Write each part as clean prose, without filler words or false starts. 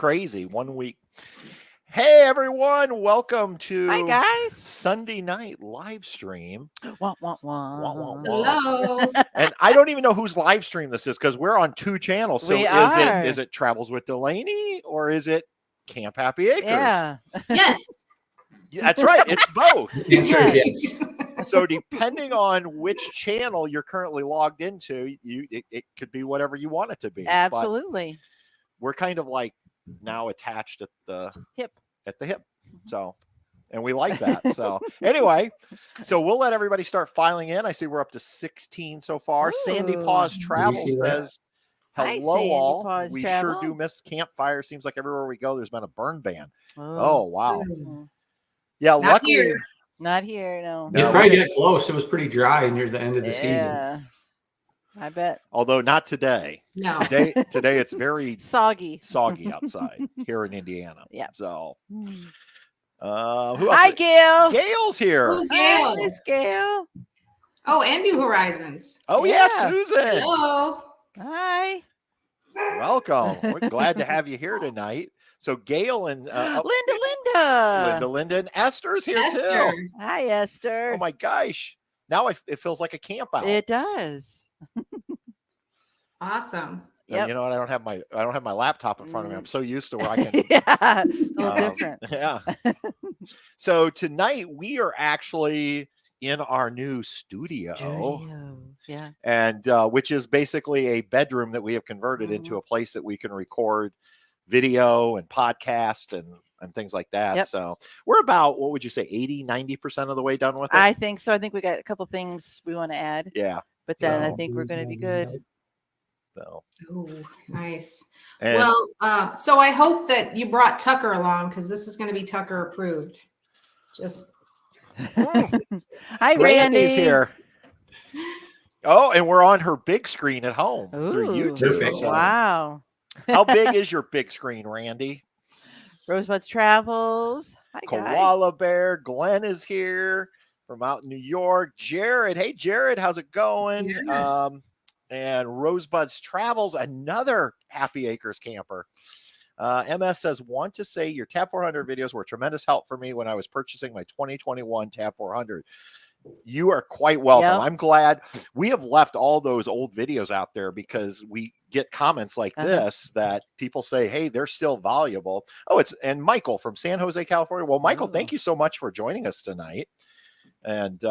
crazy. 1 week. Hey, everyone. Welcome to Hi, guys. Sunday night live stream. Wah, wah, wah. Wah, wah, wah. Hello. And I don't even know whose live stream this is because we're on 2 channels. So is it Travels with Delaney or is it Camp Happy Acres? Yeah. Yes. That's right. It's both. The answer is yes. So depending on which channel you're currently logged into, it could be whatever you want it to be. Absolutely. But we're kind of like now attached at the hip. So, and we like that. So anyway, so we'll let everybody start filing in. I see we're up to 16 so far. Ooh. Sandy Paws Travel says, hello Sandy all. Paws We Travel. sure do miss Campfire. Seems like everywhere we go, there's been a burn ban. Oh, Wow. Mhm. Yeah, Not luckily. here. Not here, no. It No, probably we got close. It was pretty dry near the end of the season. Yeah. I bet. Although not today. No. Today it's very Soggy. soggy outside here in Indiana. Yeah. So, Mm. who else? Hi, Gail. Gail's here. Oh, Hi, Gail. Miss Gail. Oh, and New Horizons. Oh yeah, Yeah. Susan. Hello. Hi. Welcome. We're glad to have you here tonight. So Gail and Linda and Esther's here Esther. too. Hi, Esther. Oh my gosh. Now it feels like a camp out. It does. Awesome. And Yep. you know what? I don't have my laptop in front of me. I'm so used to where I can Yeah. It's a little different. Yeah. So tonight we are actually in our new studio. Yeah. And which is basically a bedroom that we have converted into a place that we can record video and podcast and things like that. Yep. So we're about, what would you say, 80-90% of the way done with it? I think so. I think we got a couple things we want to add, Yeah. but then I So- think we're going to be good. So, Oh, nice. and Well, so I hope that you brought Tucker along because this is going to be Tucker approved. Just Hi, Randy. Randy's here. Oh, and we're on her big screen at home through Ooh, YouTube. Perfect. So Wow. how big is your big screen, Randy? Rosebuds Travels. Hi, guys. Koala Bear, Glenn is here from out in New York. Jared, hey Jared, how's it going? Yeah. And Rosebuds Travels, another Happy Acres camper. MS says, want to say your Tab 400 videos were a tremendous help for me when I was purchasing my 2021 Tab 400. You are quite welcome. Yep. I'm glad we have left all those old videos out there because we get comments like this that people say, hey, they're still valuable. Oh, and Michael from San Jose, California. Well, Michael, thank you so much for joining us tonight. And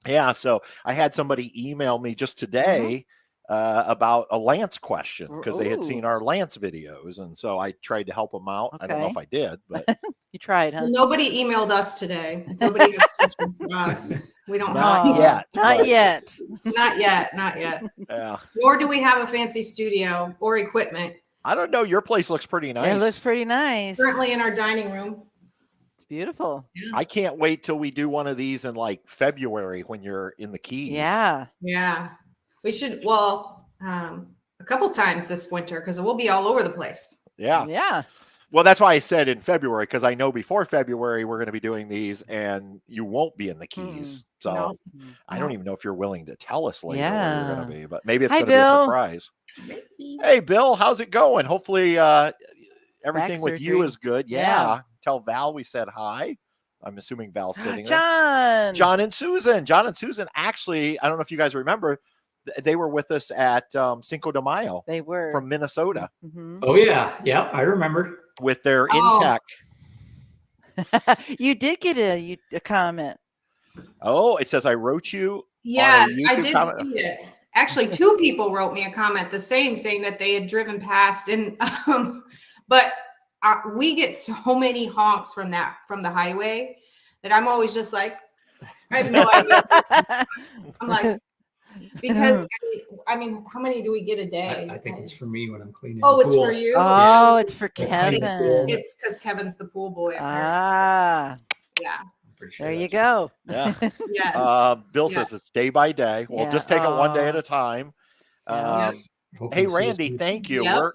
yeah, so I had somebody email me just today about a Lance question because they had seen our Lance videos. And so I tried to help them out. I don't know if I did, but You tried, huh? Well, nobody emailed us today. Nobody has questions for us. We don't not have yet. Not but- yet. Not yet. Not yet. Yeah. Nor do we have a fancy studio or equipment. I don't know. Your place looks pretty nice. It looks pretty nice. Currently in our dining room. It's beautiful. I can't wait till we do one of these in like February when you're in the Keys. Yeah. Yeah. We should, well, a couple times this winter because we'll be all over the place. Yeah. Yeah. Well, that's why I said in February, because I know before February we're going to be doing these and you won't be in the Keys. So No. I don't even know if you're willing to tell us later where Yeah. you're going to be, but maybe it's Hi, going to be a Bill. surprise. Hey, Bill, how's it going? Hopefully everything Back with you surgery. is good. Yeah. Yeah. Tell Val we said hi. I'm assuming Val's sitting there. John. John and Susan. John and Susan, actually, I don't know if you guys remember, they were with us at Cinco de Mayo They were from Minnesota Mhm. Oh yeah, yeah, I remember. with their Oh. Intech. You did get a comment. Oh, it says I wrote you. Yes, I YouTube did comment. see it. Actually, 2 people wrote me a comment the same saying that they had driven past and but we get so many honks from the highway that I'm always just like, I have no idea. I'm like, because I mean, how many do we get a day? I think it's for me when I'm cleaning. Oh, the it's pool. for you. Oh, it's for Yeah. Kevin. It's because Kevin's the pool boy. Ah, Yeah. I'm pretty sure there you that's go. Yeah. Yes. Bill Yeah. says it's day by day. We'll Yeah. just take it one day Aw. at a time. Yeah. Um, it. Hope Hey, you see us Randy, soon. thank you. Yep.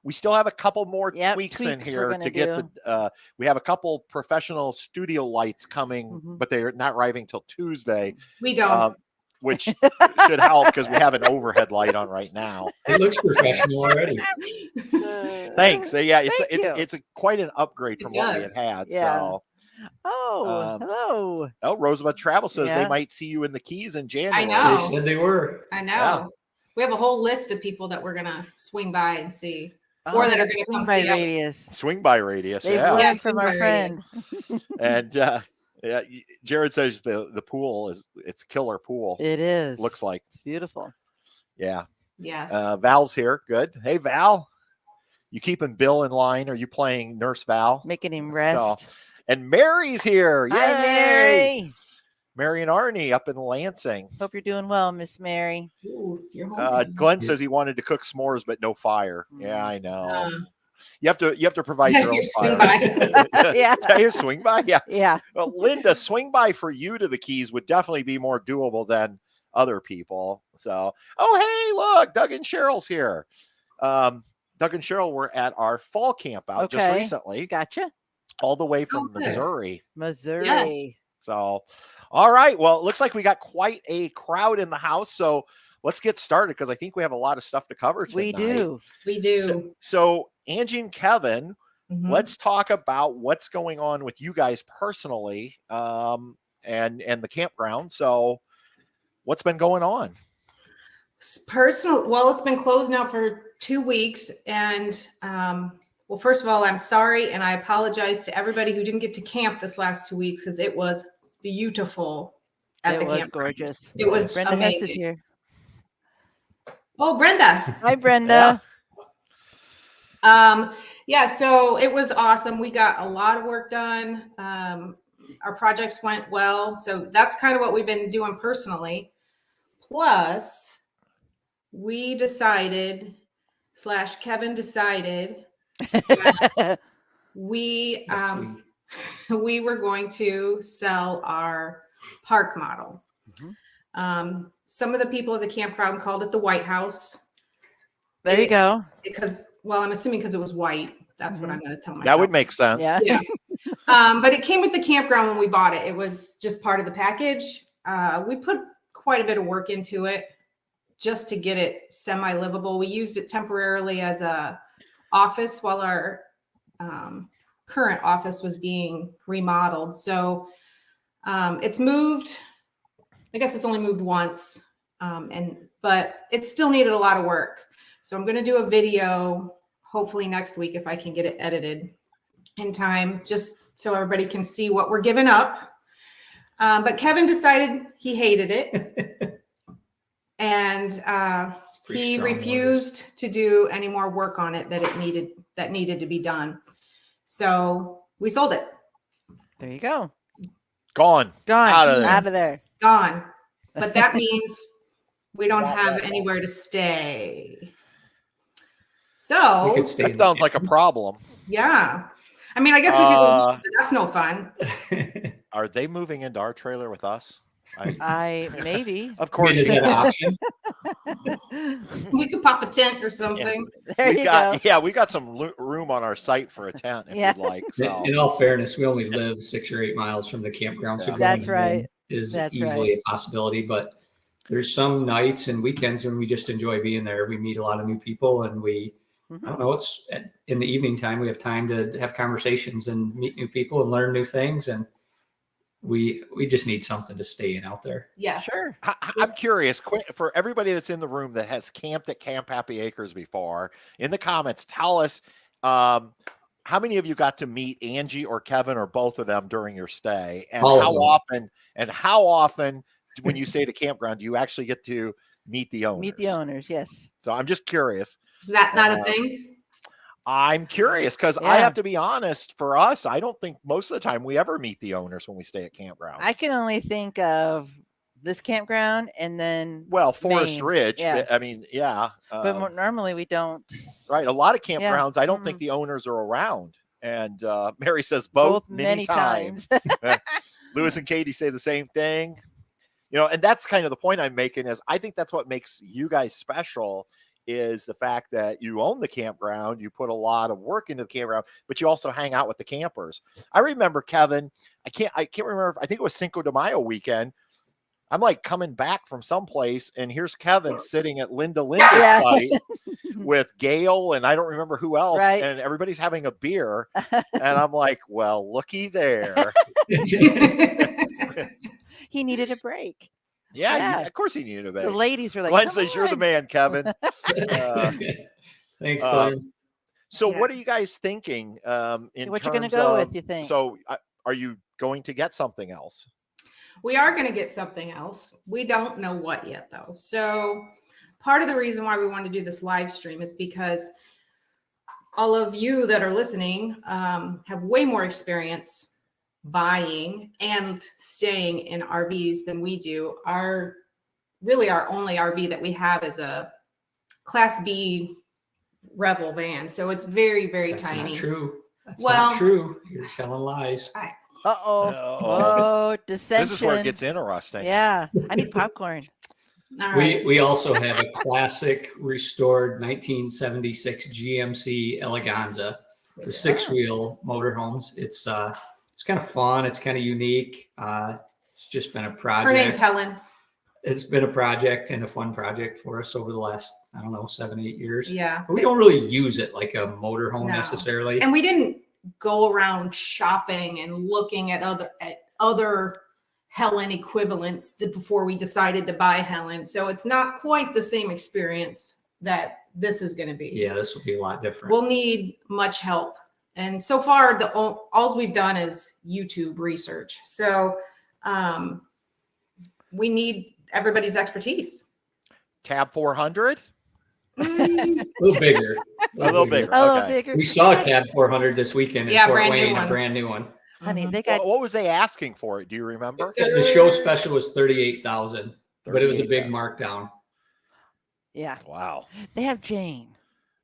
We still have a couple more Yep, tweaks in tweaks we're here gonna to get do. we have a couple professional studio lights coming, Mhm. but they're not arriving till Tuesday. We don't. Um, which should help because we have an overhead light on right now. It looks professional already. Thanks. So, yeah, Thank you. it's quite an upgrade It from what we does. had had. Yeah. So, Oh, hello. oh, Roosevelt Travel says they Yeah. might see you in the Keys in January. know. They said they were. I know. Yeah. We have a whole list of people that we're gonna swing by and see. Oh, Or that are that gonna swing come by see us. radius. Swing by radius. They've Yeah. learned Yeah, from swing our by friend. And yeah, Jared says the pool it's killer pool. It is. Looks like. It's beautiful. Yeah. Yes. Val's here. Good. Hey, Val. You keeping Bill in line? Are you playing Nurse Val? Making him rest. And Mary's here. Yay! Hi, Mary. Mary and Arnie up in Lansing. Hope you're doing well, Miss Mary. Ooh, you're home. Glenn says he wanted to cook s'mores, but no fire. Mm. Yeah, I know. Um, You have to provide your own you swing fire. Yeah. You swing by. Yeah. Yeah. Well, Linda, swing by for you to the Keys would definitely be more doable than other people. So, oh hey, look, Doug and Cheryl's here. Doug and Cheryl were at our fall camp out just Okay. recently, Gotcha. all the way from good. Missouri. Missouri. Yes. So, all right. Well, it looks like we got quite a crowd in the house. So let's get started because I think we have a lot of stuff to cover tonight. We do. We do. So Angie and Kevin, Mhm. let's talk about what's going on with you guys personally, and the campground. So, what's been going on? Personal. Well, it's been closed now for 2 weeks, and well, first of all, I'm sorry, and I apologize to everybody who didn't get to camp this last 2 weeks because it was beautiful at the It was campground. gorgeous. It was Brenda Hess is amazing. here. Oh, Brenda. Hi, Brenda. Yeah, so it was awesome. We got a lot of work done. Our projects went well. So that's kind of what we've been doing personally. Plus, we decided / Kevin decided we we were going to sell our park model. Some of the people at the campground called it the White House. There you go. Because, well, I'm assuming because it was white. That's what I'm going to tell myself. That would make sense. Yeah. Yeah. But it came with the campground when we bought it. It was just part of the package. We put quite a bit of work into it just to get it semi-livable. We used it temporarily as a office while our current office was being remodeled. So it's moved. I guess it's only moved once, but it still needed a lot of work. So I'm going to do a video hopefully next week if I can get it edited in time, just so everybody can see what we're giving up. But Kevin decided he hated it. And he refused to do any more work on it that needed to be done. So we sold it. There you go. Gone. Gone. Out of there. Gone. But that means we don't have anywhere to stay. So We could stay That in the sounds like a problem. yeah. I mean, I guess we could go, but that's no fun. Are they moving into our trailer with us? I maybe. Of course. Is that an option? We could pop a tent or something. There you go. Yeah, we got some room on our site for a tent if Yeah. you'd like. So In all fairness, we only live 6 or 8 miles from the campground, so Yeah. going That's in right. is That's easily right. a possibility. But there's some nights and weekends when we just enjoy being there. We meet a lot of new people, and I don't know, it's in the evening time. We have time to have conversations and meet new people and learn new things, and we just need something to stay in out there. Yeah. Sure. I'm curious, for everybody that's in the room that has camped at Camp Happy Acres before, in the comments, tell us how many of you got to meet Angie or Kevin or both of them during your stay, and All of how them. often when you stay at a campground do you actually get to meet the owners? Meet the owners. Yes. So I'm just curious. Is that not a thing? I'm curious because I have to be honest, for us, I don't think most of the time we ever meet the owners when we stay at campgrounds. I can only think of this campground and then Forest Maine. Ridge. Yeah. I mean, yeah. but normally we don't. Right. A lot of Yeah. campgrounds, I don't think the owners are around. And Mary says both many times. Lewis and Katie say the same thing. And that's kind of the point I'm making is I think that's what makes you guys special is the fact that you own the campground, you put a lot of work into the campground, but you also hang out with the campers. I remember, Kevin, I can't remember, I think it was Cinco de Mayo weekend. I'm like coming back from someplace, and here's Kevin sitting at Linda's site with Gail, and I don't remember who else, Right. and everybody's having a beer, and I'm like, well, looky there. He needed a break. Yeah, Yeah. of course he needed a break. The ladies were like, Glenn "Come says you're the on." man, Kevin. Thanks, Glenn. So Yeah. what are you guys thinking in What terms you're gonna go of, with, you think? So are you going to get something else? We are going to get something else. We don't know what yet, though. So part of the reason why we want to do this live stream is because all of you that are listening have way more experience buying and staying in RVs than we do. Our only RV that we have is a Class B Rebel van. So it's very, very That's tiny. not true. That's Well- not true. You're telling lies. Uh-oh. Oh. Oh, dissension. This is where it gets interesting. Yeah. I need popcorn. All right. We also have a classic restored 1976 GMC Eleganza, the 6-wheel motorhomes. It's kind of fun. It's kind of unique. It's just been a project. Her name's Helen. It's been a project and a fun project for us over the last, 7-8 years. Yeah. But we don't really use it like a motorhome No. necessarily. And we didn't go around shopping and looking at other Helen equivalents before we decided to buy Helen. So it's not quite the same experience that this is going to be. Yeah, this will be a lot different. We'll need much help. And so far, all we've done is YouTube research. So we need everybody's expertise. Tab 400? a little bigger. A little bigger. A little Okay. bigger. We saw a Cab 400 this weekend in Yeah, Fort brand new Wayne, a one. brand new one. Honey, Mhm. they got What was they asking for it? Do you remember? The show special was 38,000, but it was a big 38,000. markdown. yeah. Wow. They have Jane.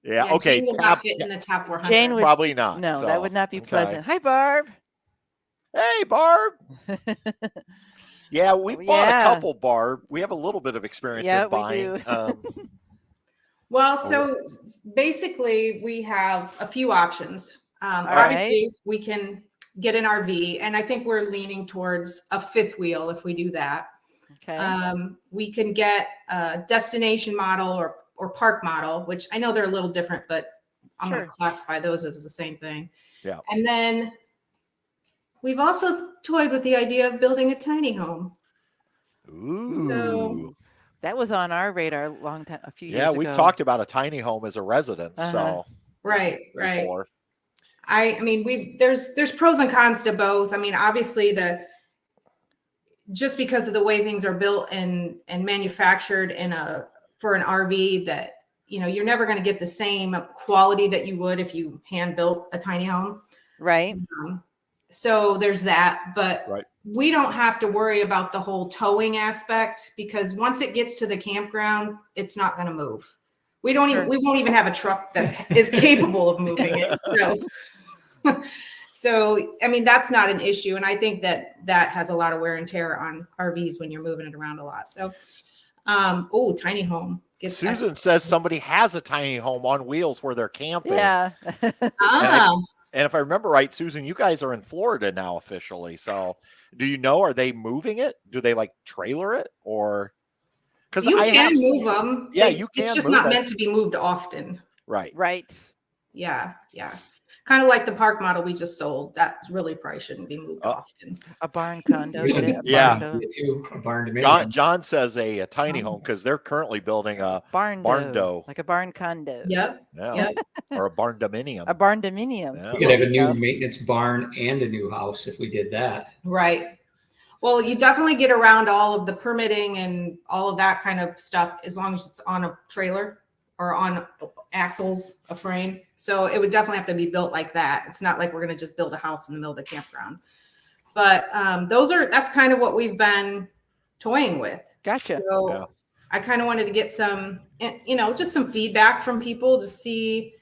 Yeah. Okay. Jane will not fit in the top 400. Jane would Probably not. no, so, that would not be okay. pleasant. Hi, Barb. Hey, Barb. Yeah, we bought Yeah. a couple, Barb. We have a little bit of experience Yeah, in we buying. do. Well, so basically we have a few options. All Obviously we can get an RV, and I think we're leaning towards a fifth wheel if we do that. Okay. We can get a destination model or park model, which I know they're a little different, but I'm going Sure. to classify those as the same thing. Yeah. And then we've also toyed with the idea of building a tiny home. Ooh. That was on our radar a few years Yeah, ago. we've talked about a tiny home as a residence. Uh-huh. So Right. before. I mean, there's pros and cons to both. I mean, obviously just because of the way things are built and manufactured for an RV, that, you're never going to get the same quality that you would if you hand built a tiny home. Right. So there's that, but Right. we don't have to worry about the whole towing aspect, because once it gets to the campground, it's not going to move. We won't even have a truck that is capable of moving it. So, I mean, that's not an issue. And I think that has a lot of wear and tear on RVs when you're moving it around a lot. So, tiny home. Susan says somebody has a tiny home on wheels where they're camping. Yeah. And if I remember right, Susan, you guys are in Florida now officially. So do you know, are they moving it? Do they like trailer it, or? Because you can move them. Yeah, you can It's just move not it. meant to be moved often. Right. Right. Yeah. Kind of like the park model we just sold. That really probably shouldn't be moved often. A barn condo. Yeah. Get it? A Yeah. barn A barn dominium. John says a tiny home because they're currently building a barn barn-do. like a barn condo. Yep. yeah, or a barn dominium. A barn dominium. Yeah. We could have a new maintenance barn and a new house if we did that. Right. Well, you definitely get around all of the permitting and all of that kind of stuff as long as it's on a trailer or on axles, a frame. So it would definitely have to be built like that. It's not like we're going to just build a house in the middle of the campground. But that's kind of what we've been toying with. Gotcha. So Yeah. I kind of wanted to get some, just some feedback from people to see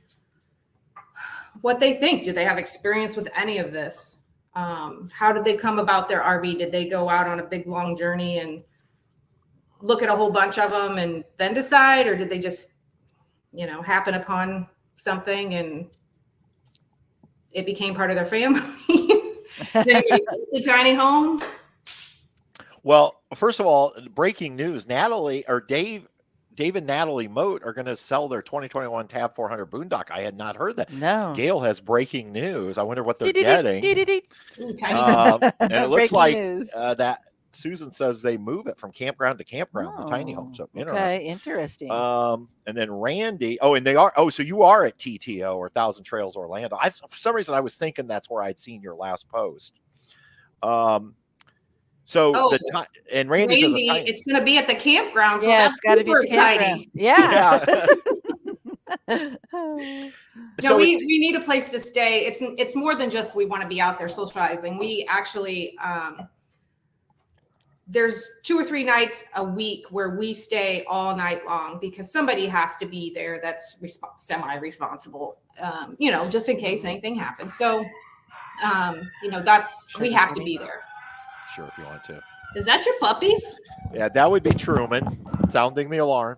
what they think. Do they have experience with any of this? How did they come about their RV? Did they go out on a big, long journey and look at a whole bunch of them and then decide? Or did they just, happen upon something and it became part of their family? A tiny home? Well, First of all, breaking news: Natalie or Dave and Natalie Moat are going to sell their 2021 Tab 400 Boondock. I had not heard that. No. Gail has breaking news. I wonder what they're getting. Ooh, tiny. And it looks Breaking like news. that Susan says they move it from campground to campground, the tiny home. So okay, interesting. And then Randy. Oh, and they are. Oh, so you are at TTO or Thousand Trails Orlando. For some reason, I was thinking that's where I'd seen your last post. And Randy says it's going to be at the campground, so yeah, that's super exciting. Yeah. No, we need a place to stay. It's more than just we want to be out there socializing. We actually there's 2 or 3 nights a week where we stay all night long because somebody has to be there that's semi-responsible, just in case anything happens. So, we have to be there. Sure, if you want to. Is that your puppies? Yeah, that would be Truman sounding the alarm.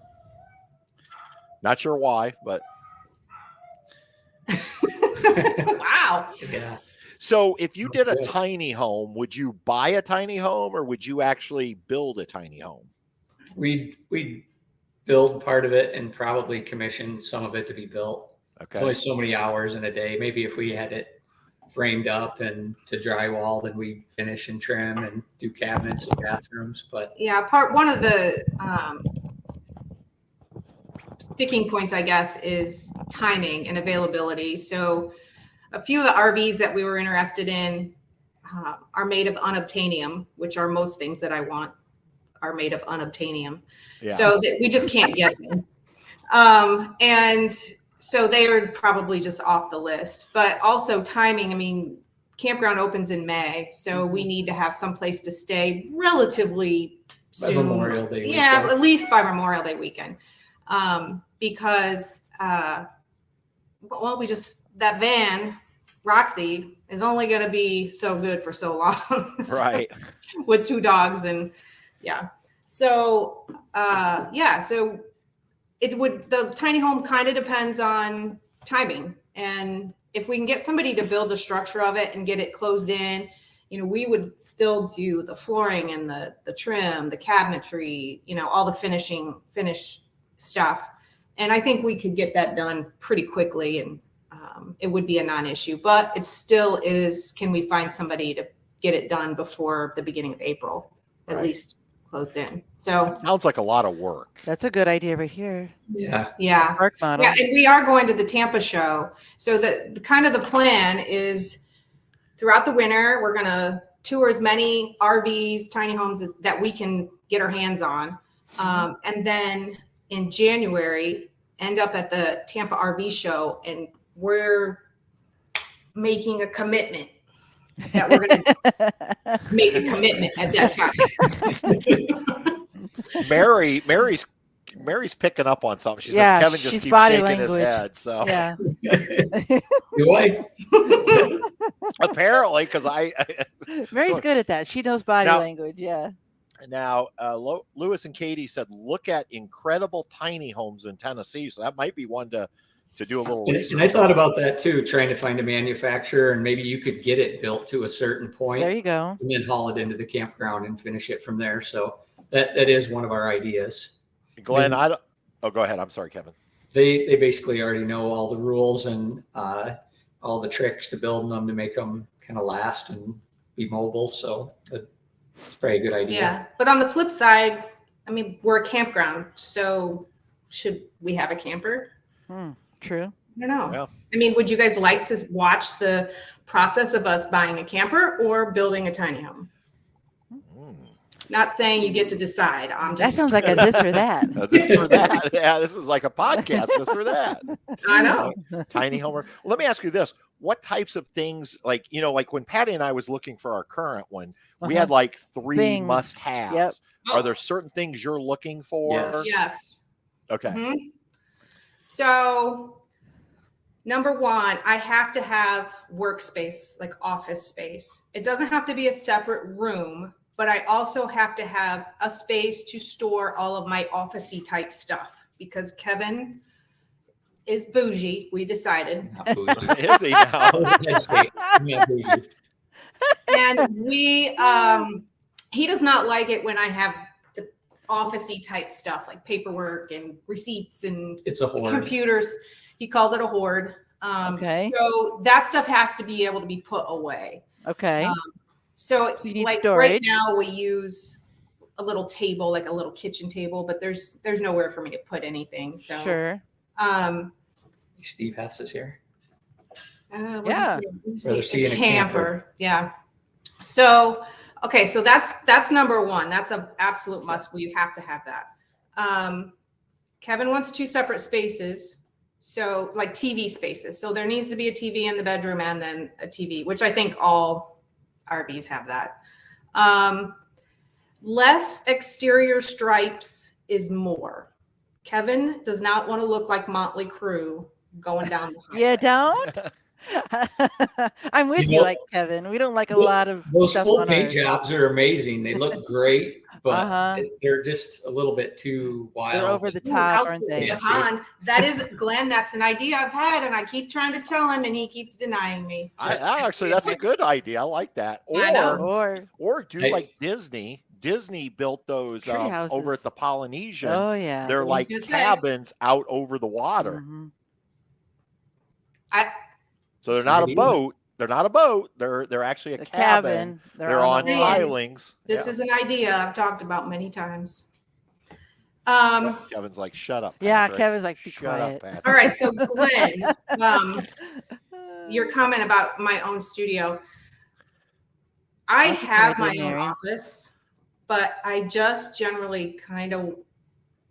Not sure why, but. Wow. Yeah. So if you did a tiny home, would you buy a tiny home or would you actually build a tiny home? We'd build part of it and probably commission some of it to be built. Okay. It's only so many hours in a day. Maybe if we had it framed up and to drywall, then we finish and trim and do cabinets and bathrooms. But yeah, one of the sticking points, I guess, is timing and availability. So a few of the RVs that we were interested in are made of unobtainium, which are most things that I want are made of unobtainium. Yeah. So that we just can't get them. And so they are probably just off the list. But also timing, I mean, campground opens in May, so we need to have some place to stay relatively soon. By Memorial Day weekend. Yeah, at least by Memorial Day weekend. Because, that van, Roxy, is only going to be so good for so long. Right. With 2 dogs and yeah. So, so the tiny home kind of depends on timing. And if we can get somebody to build the structure of it and get it closed in, we would still do the flooring and the trim, the cabinetry, all the finish stuff. And I think we could get that done pretty quickly and it would be a non-issue, but it still is, can we find somebody to get it done before the beginning of April, at least closed in. So sounds like a lot of work. That's a good idea right here. Yeah. Yeah. Park model. Yeah. And we are going to the Tampa show. So the kind of the plan is throughout the winter, we're going to tour as many RVs, tiny homes that we can get our hands on. And then in January, end up at the Tampa RV show, and we're making a commitment that we're going to make a commitment at that time. Mary's picking up on something. She says Kevin just keeps shaking his head. So yeah. Do I? Apparently, because Mary's good at that. She knows body language. Yeah. Now, Lewis and Katie said, look at incredible tiny homes in Tennessee. So that might be one to do a little research. And I thought about that too, trying to find a manufacturer, and maybe you could get it built to a certain point. There you go. And then haul it into the campground and finish it from there. So that is one of our ideas. Glenn, go ahead. I'm sorry, Kevin. They basically already know all the rules and all the tricks to building them to make them kind of last and be mobile. So it's probably a good idea. Yeah. But on the flip side, I mean, we're a campground. So should we have a camper? True. I don't know. Yeah. I mean, would you guys like to watch the process of us buying a camper or building a tiny home? Not saying you get to decide. That sounds like a this or that. This or that. Yeah, this is like a podcast, this or that. I know. Tiny home. Well, let me ask you this. What types of things, like when Patty and I was looking for our current one, we had like 3 must-haves. Yep. Are there certain things you're looking for? Yes. Okay. Mm-hmm. So, number 1, I have to have workspace, like office space. It doesn't have to be a separate room, but I also have to have a space to store all of my office-y type stuff because Kevin is bougie. We decided. Not bougie. Is he now? Yeah, bougie. And we he does not like it when I have the office-y type stuff like paperwork and receipts and It's a hoard. computers. He calls it a hoard. Okay. So that stuff has to be able to be put away. Okay. So you need like storage. right now we use a little table, like a little kitchen table, but there's nowhere for me to put anything. So Sure. Steve Hess is here. Yeah. Rather see in a camper. Yeah. So, okay. So that's number one. That's an absolute must. You have to have that. Kevin wants 2 separate spaces. So like TV spaces. So there needs to be a TV in the bedroom and then a TV, which I think all RVs have that. Less exterior stripes is more. Kevin does not want to look like Motley Crue going down the highway. You don't? I'm with you, know, like Kevin. We don't like a lot of Those stuff full on paint ours. jobs are amazing. They look great, but Uh-huh. they're just a little bit too wild. They're over the Ooh, top, house aren't in they? the pond. That is, Glenn, that's an idea I've had, and I keep trying to tell him, and he keeps denying me. Actually, that's a good idea. I like that. I know. Or do Hey. like Disney. Disney built those Tree houses. over at the Polynesian. Oh yeah. They're I was like gonna say. cabins out over the water. Mhm. So they're That's not an a idea. boat. They're not a boat. They're actually a The cabin. cabin. They're on the land. water. pilings. This Yeah. is an idea I've talked about many times. Kevin's like, shut up. Yeah, Patrick. Kevin's like, be Shut quiet. up, Patrick. All right, so Glenn, your comment about my own studio. I That's a good have my idea, own Mary. office, but I just generally kind of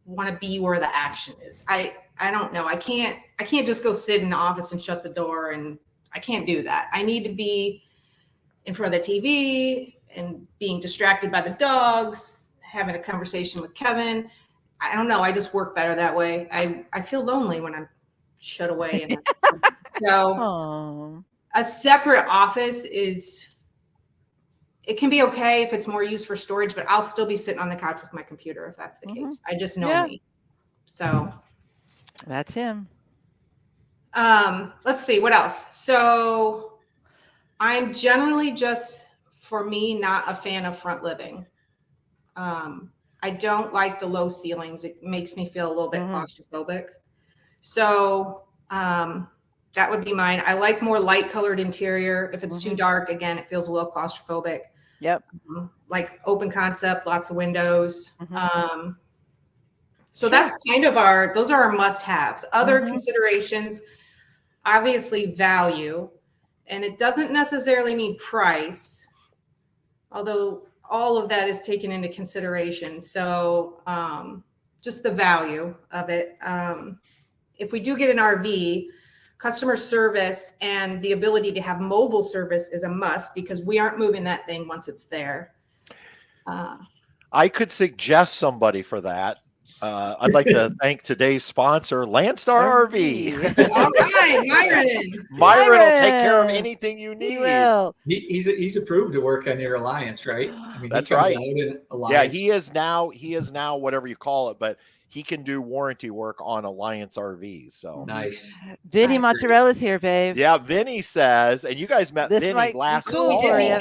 want to be where the action is. I don't know. I can't just go sit in the office and shut the door, and I can't do that. I need to be in front of the TV and being distracted by the dogs, having a conversation with Kevin. I don't know. I just work better that way. I feel lonely when I'm shut away. And so Oh. a separate office it can be okay if it's more used for storage, but I'll still be sitting on the couch with my computer if that's the case. I just know me. So That's him. let's see what else. So I'm generally just, for me, not a fan of front living. I don't like the low ceilings. It makes me feel a little bit claustrophobic. So that would be mine. I like more light colored interior. If it's too dark, again, it feels a little claustrophobic. Yep. Like open concept, lots of windows. So that's kind of those are our must-haves. Other considerations, obviously value, and it doesn't necessarily mean price, although all of that is taken into consideration. So just the value of it. If we do get an RV, customer service and the ability to have mobile service is a must because we aren't moving that thing once it's there. I could suggest somebody for that. I'd like to thank today's sponsor, Landstar RV. All right, Myron. Myron will take care of anything you need. He will. He's approved to work on your Alliance, right? I mean, That's he comes right. out in Yeah, Alliance. he is now whatever you call it, but he can do warranty work on Alliance RVs. So Nice. Vinny Mozzarella's here, babe. yeah, Vinny says, and you guys met This Vinny might be last cool fall. for you.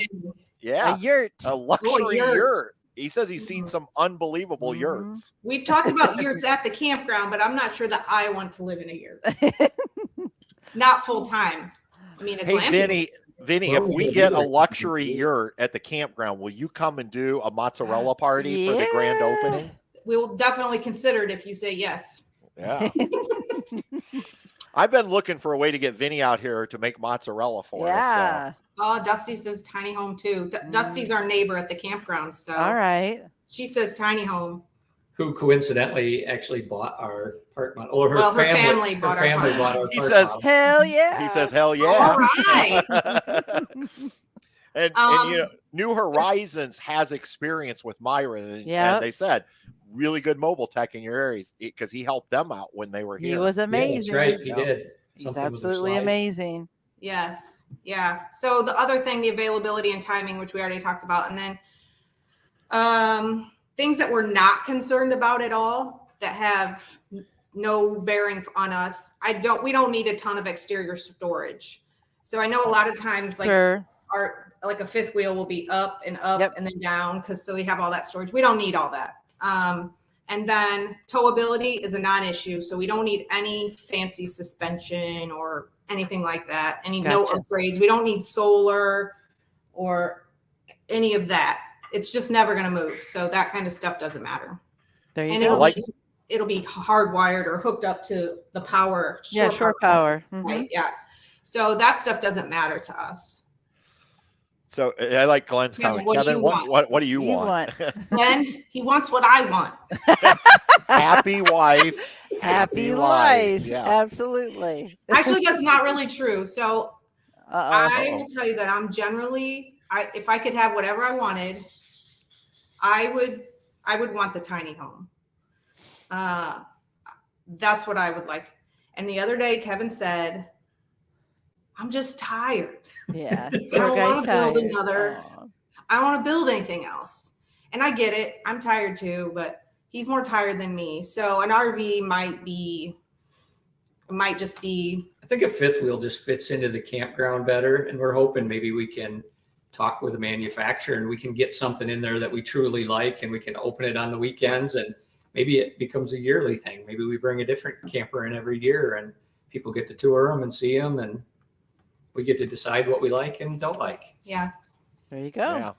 Yeah, A yurt. a luxury yurt. yurt. He says he's seen some unbelievable yurts. We've talked about yurts at the campground, but I'm not sure that I want to live in a yurt. Not full time. I mean, it's Hey, Vinny, if Well, we yeah, get a yeah. luxury yurt at the campground, will you come and do a mozzarella party for the grand Yeah. opening? we will definitely consider it if you say yes. Yeah. I've been looking for a way to get Vinny out here to make mozzarella for us. Yeah. Oh, Dusty says tiny home too. Dusty's our neighbor at the campground, so All right. she says tiny home. Who coincidentally actually bought our park model, or her Well, her family, family bought our park bought our He park says- model. Hell yeah. He says, "Hell All yeah!" right. and you know, New Horizons has experience with Myron, and Yep. they said really good mobile tech in your areas because he helped them out when they were here. He was Yeah, amazing. that's right. He Yeah. did. He's Something with her absolutely slide. amazing. Yes. Yeah. So the other thing, the availability and timing, which we already talked about, and then things that we're not concerned about at all that have no bearing on us. We don't need a ton of exterior storage. So I know a lot of times, like Sure. are like a fifth wheel will be up and up Yep. and then down so we have all that storage. We don't need all that. And then towability is a non-issue, so we don't need any fancy suspension or anything like that. No Gotcha. upgrades. We don't need solar or any of that. It's just never going to move. So that kind of stuff doesn't matter. There you And go. it'll be hardwired or hooked up to the power. Shore power. Right. Yeah. So that stuff doesn't matter to us. So I like Glenn's Kevin, comment. what do Kevin, you what want? do you want? Glenn, he wants what I want. Happy wife, Happy life. Yeah. Absolutely. Actually, that's not really true. So I Uh-oh. will tell you that I'm generally, if I could have whatever I wanted, I would want the tiny home. That's what I would like. And the other day, Kevin said, I'm just tired. Yeah. I don't want to build another. Aw. I don't want to build anything else. And I get it. I'm tired too, but he's more tired than me. So an RV might just be. I think a fifth wheel just fits into the campground better. And we're hoping maybe we can talk with the manufacturer and we can get something in there that we truly like and we can open it on the weekends and maybe it becomes a yearly thing. Maybe we bring a different camper in every year and people get to tour them and see them and we get to decide what we like and don't like. Yeah, There you go. Yeah,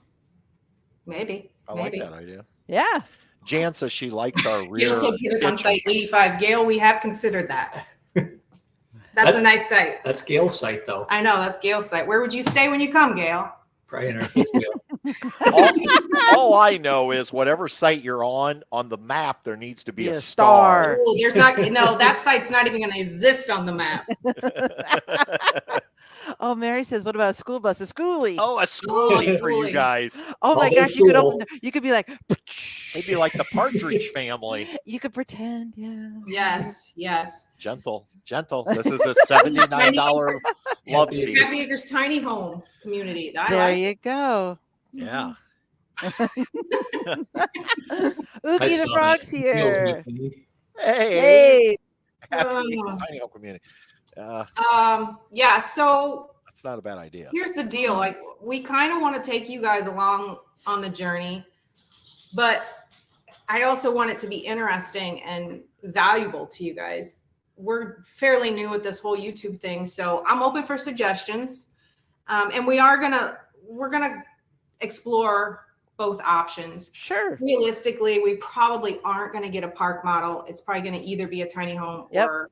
maybe. I like that idea. Yeah. Jan says she likes our rear. Gail said put it on kitchen. site 85. Gail, we have considered that. That's a nice site. That's Gail's site though. I know, that's Gail's site. Where would you stay when you come, Gail? Probably in our fifth wheel. all I know is whatever site you're on the map, there needs to be Be a a star. star. Oh, there's not, no, that site's not even going to exist on the map. Oh, Mary says, what about a school bus? A schoolie. Oh, a schoolie for you schoolie. guys. Oh my Oh, gosh, you could cool. open you could be like Maybe like the Partridge Family. you could pretend, yeah. Yes, yes. Gentle. This is a $79 love seat. Happy Acres Tiny Home Community. I There like it. you go. Yeah. Ookie I the saw frog's that. here. Hey. Hey. Happy Oh. Acres Tiny Home Community. Yeah, so That's not a bad idea. here's the deal. Like, we kind of want to take you guys along on the journey, but I also want it to be interesting and valuable to you guys. We're fairly new at this whole YouTube thing, so I'm open for suggestions. And we're gonna explore both options. Sure. Realistically, we probably aren't going to get a park model. It's probably going to either be a tiny home Yep. or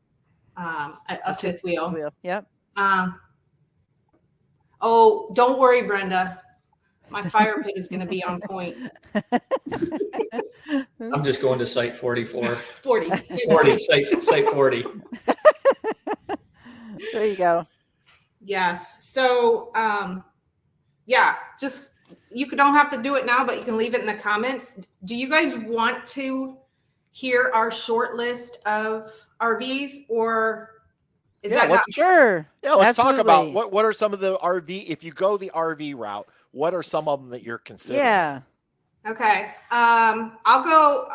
a fifth wheel. Yep. Oh, don't worry, Brenda. My fire pit is going to be on point. I'm just going to site 44. 40. 40, site 40. There you go. Yes. So, yeah, just don't have to do it now, but you can leave it in the comments. Do you guys want to hear our short list of RVs, or is Yeah, that not? Sure. Yeah, let's talk about Absolutely. what are some of the RV, if you go the RV route, what are some of them that you're considering? Yeah. Okay. I'll go.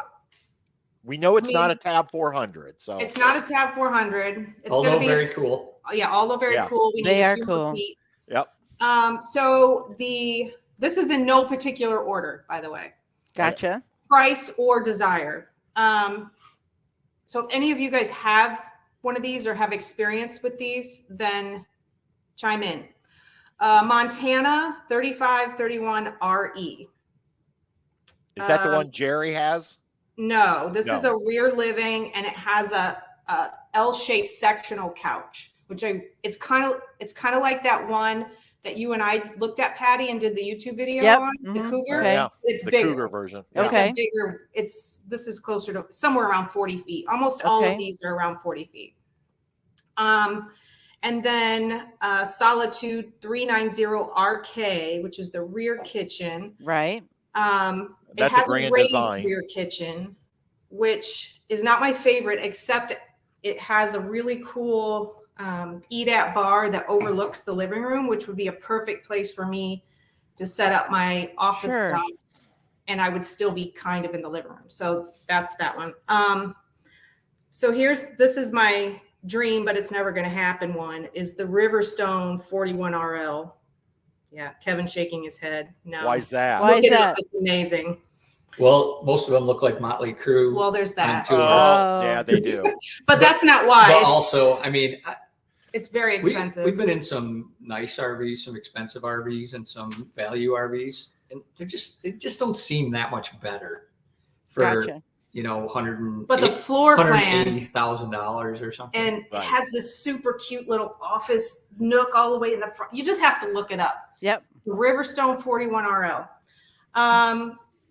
We know it's I not mean, a Tab 400, so It's not a Tab 400. It's Although going to be very cool. Yeah, although very Yeah. cool. We They need a are few cool. feet. Yep. So this is in no particular order, by the way. Gotcha. Price or desire. So if any of you guys have one of these or have experience with these, then chime in. Montana 3531 RE. is that the one Jerry has? No, this is No. a rear living, and it has a L-shaped sectional couch, which it's kind of like that one that you and I looked at, Patty, and did the YouTube video Yep. on, the Mhm. Cougar. Okay. Yeah, It's the bigger. Cougar version. It's Okay. a bigger. This is closer to somewhere around 40 feet. Almost all Okay. of these are around 40 feet. And then Solitude 390 RK, which is the rear kitchen. Right. It That's a has grand raised design. rear kitchen, which is not my favorite, except it has a really cool eat at bar that overlooks the living room, which would be a perfect place for me to set up my office Sure. stuff, and I would still be kind of in the living room. So that's that one. So this is my dream, but it's never going to happen. One is the Riverstone 41 RL. Yeah, Kevin's shaking his head. No. Why is that? Why Look is it up. that? It's amazing. Well, most of them look like Motley Crue. Well, there's that. Tour. Yeah, they do. But that's not why. But also, I mean, It's very expensive. we've been in some nice RVs, some expensive RVs, and some value RVs, and they just don't seem that much better for Gotcha. But the floor plan $180,000 or something. and Right. it has this super cute little office nook all the way in the front. You just have to look it up. Yep. The Riverstone 41 RL.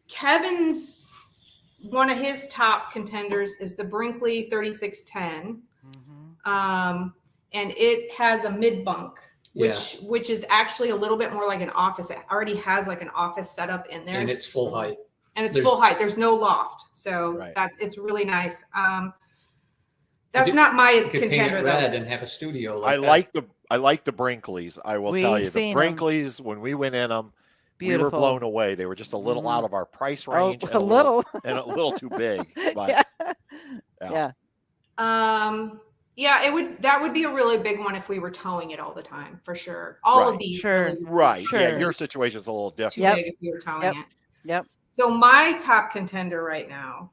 Kevin's one of his top contenders is the Brinkley 3610. And it has a mid bunk, which is actually a little bit more like an office. It already has like an office setup in there. And it's full height. And it's full height. There's no loft. So Right. it's really nice. That's not my You could paint contender it though. red and have a studio. I like like the Brinkleys. I will tell We've you, the seen 'em. Brinkleys, when we went in them, we were Beautiful. blown away. They were just a little out of our price range. a little. And a little too big. But Yeah. Yeah, that would be a really big one if we were towing it all the time, for sure. All of Right. these Sure. really right. Sure. Yeah, your situation's a little too different. big if we were towing Yep. it. Yep. So my top contender right now,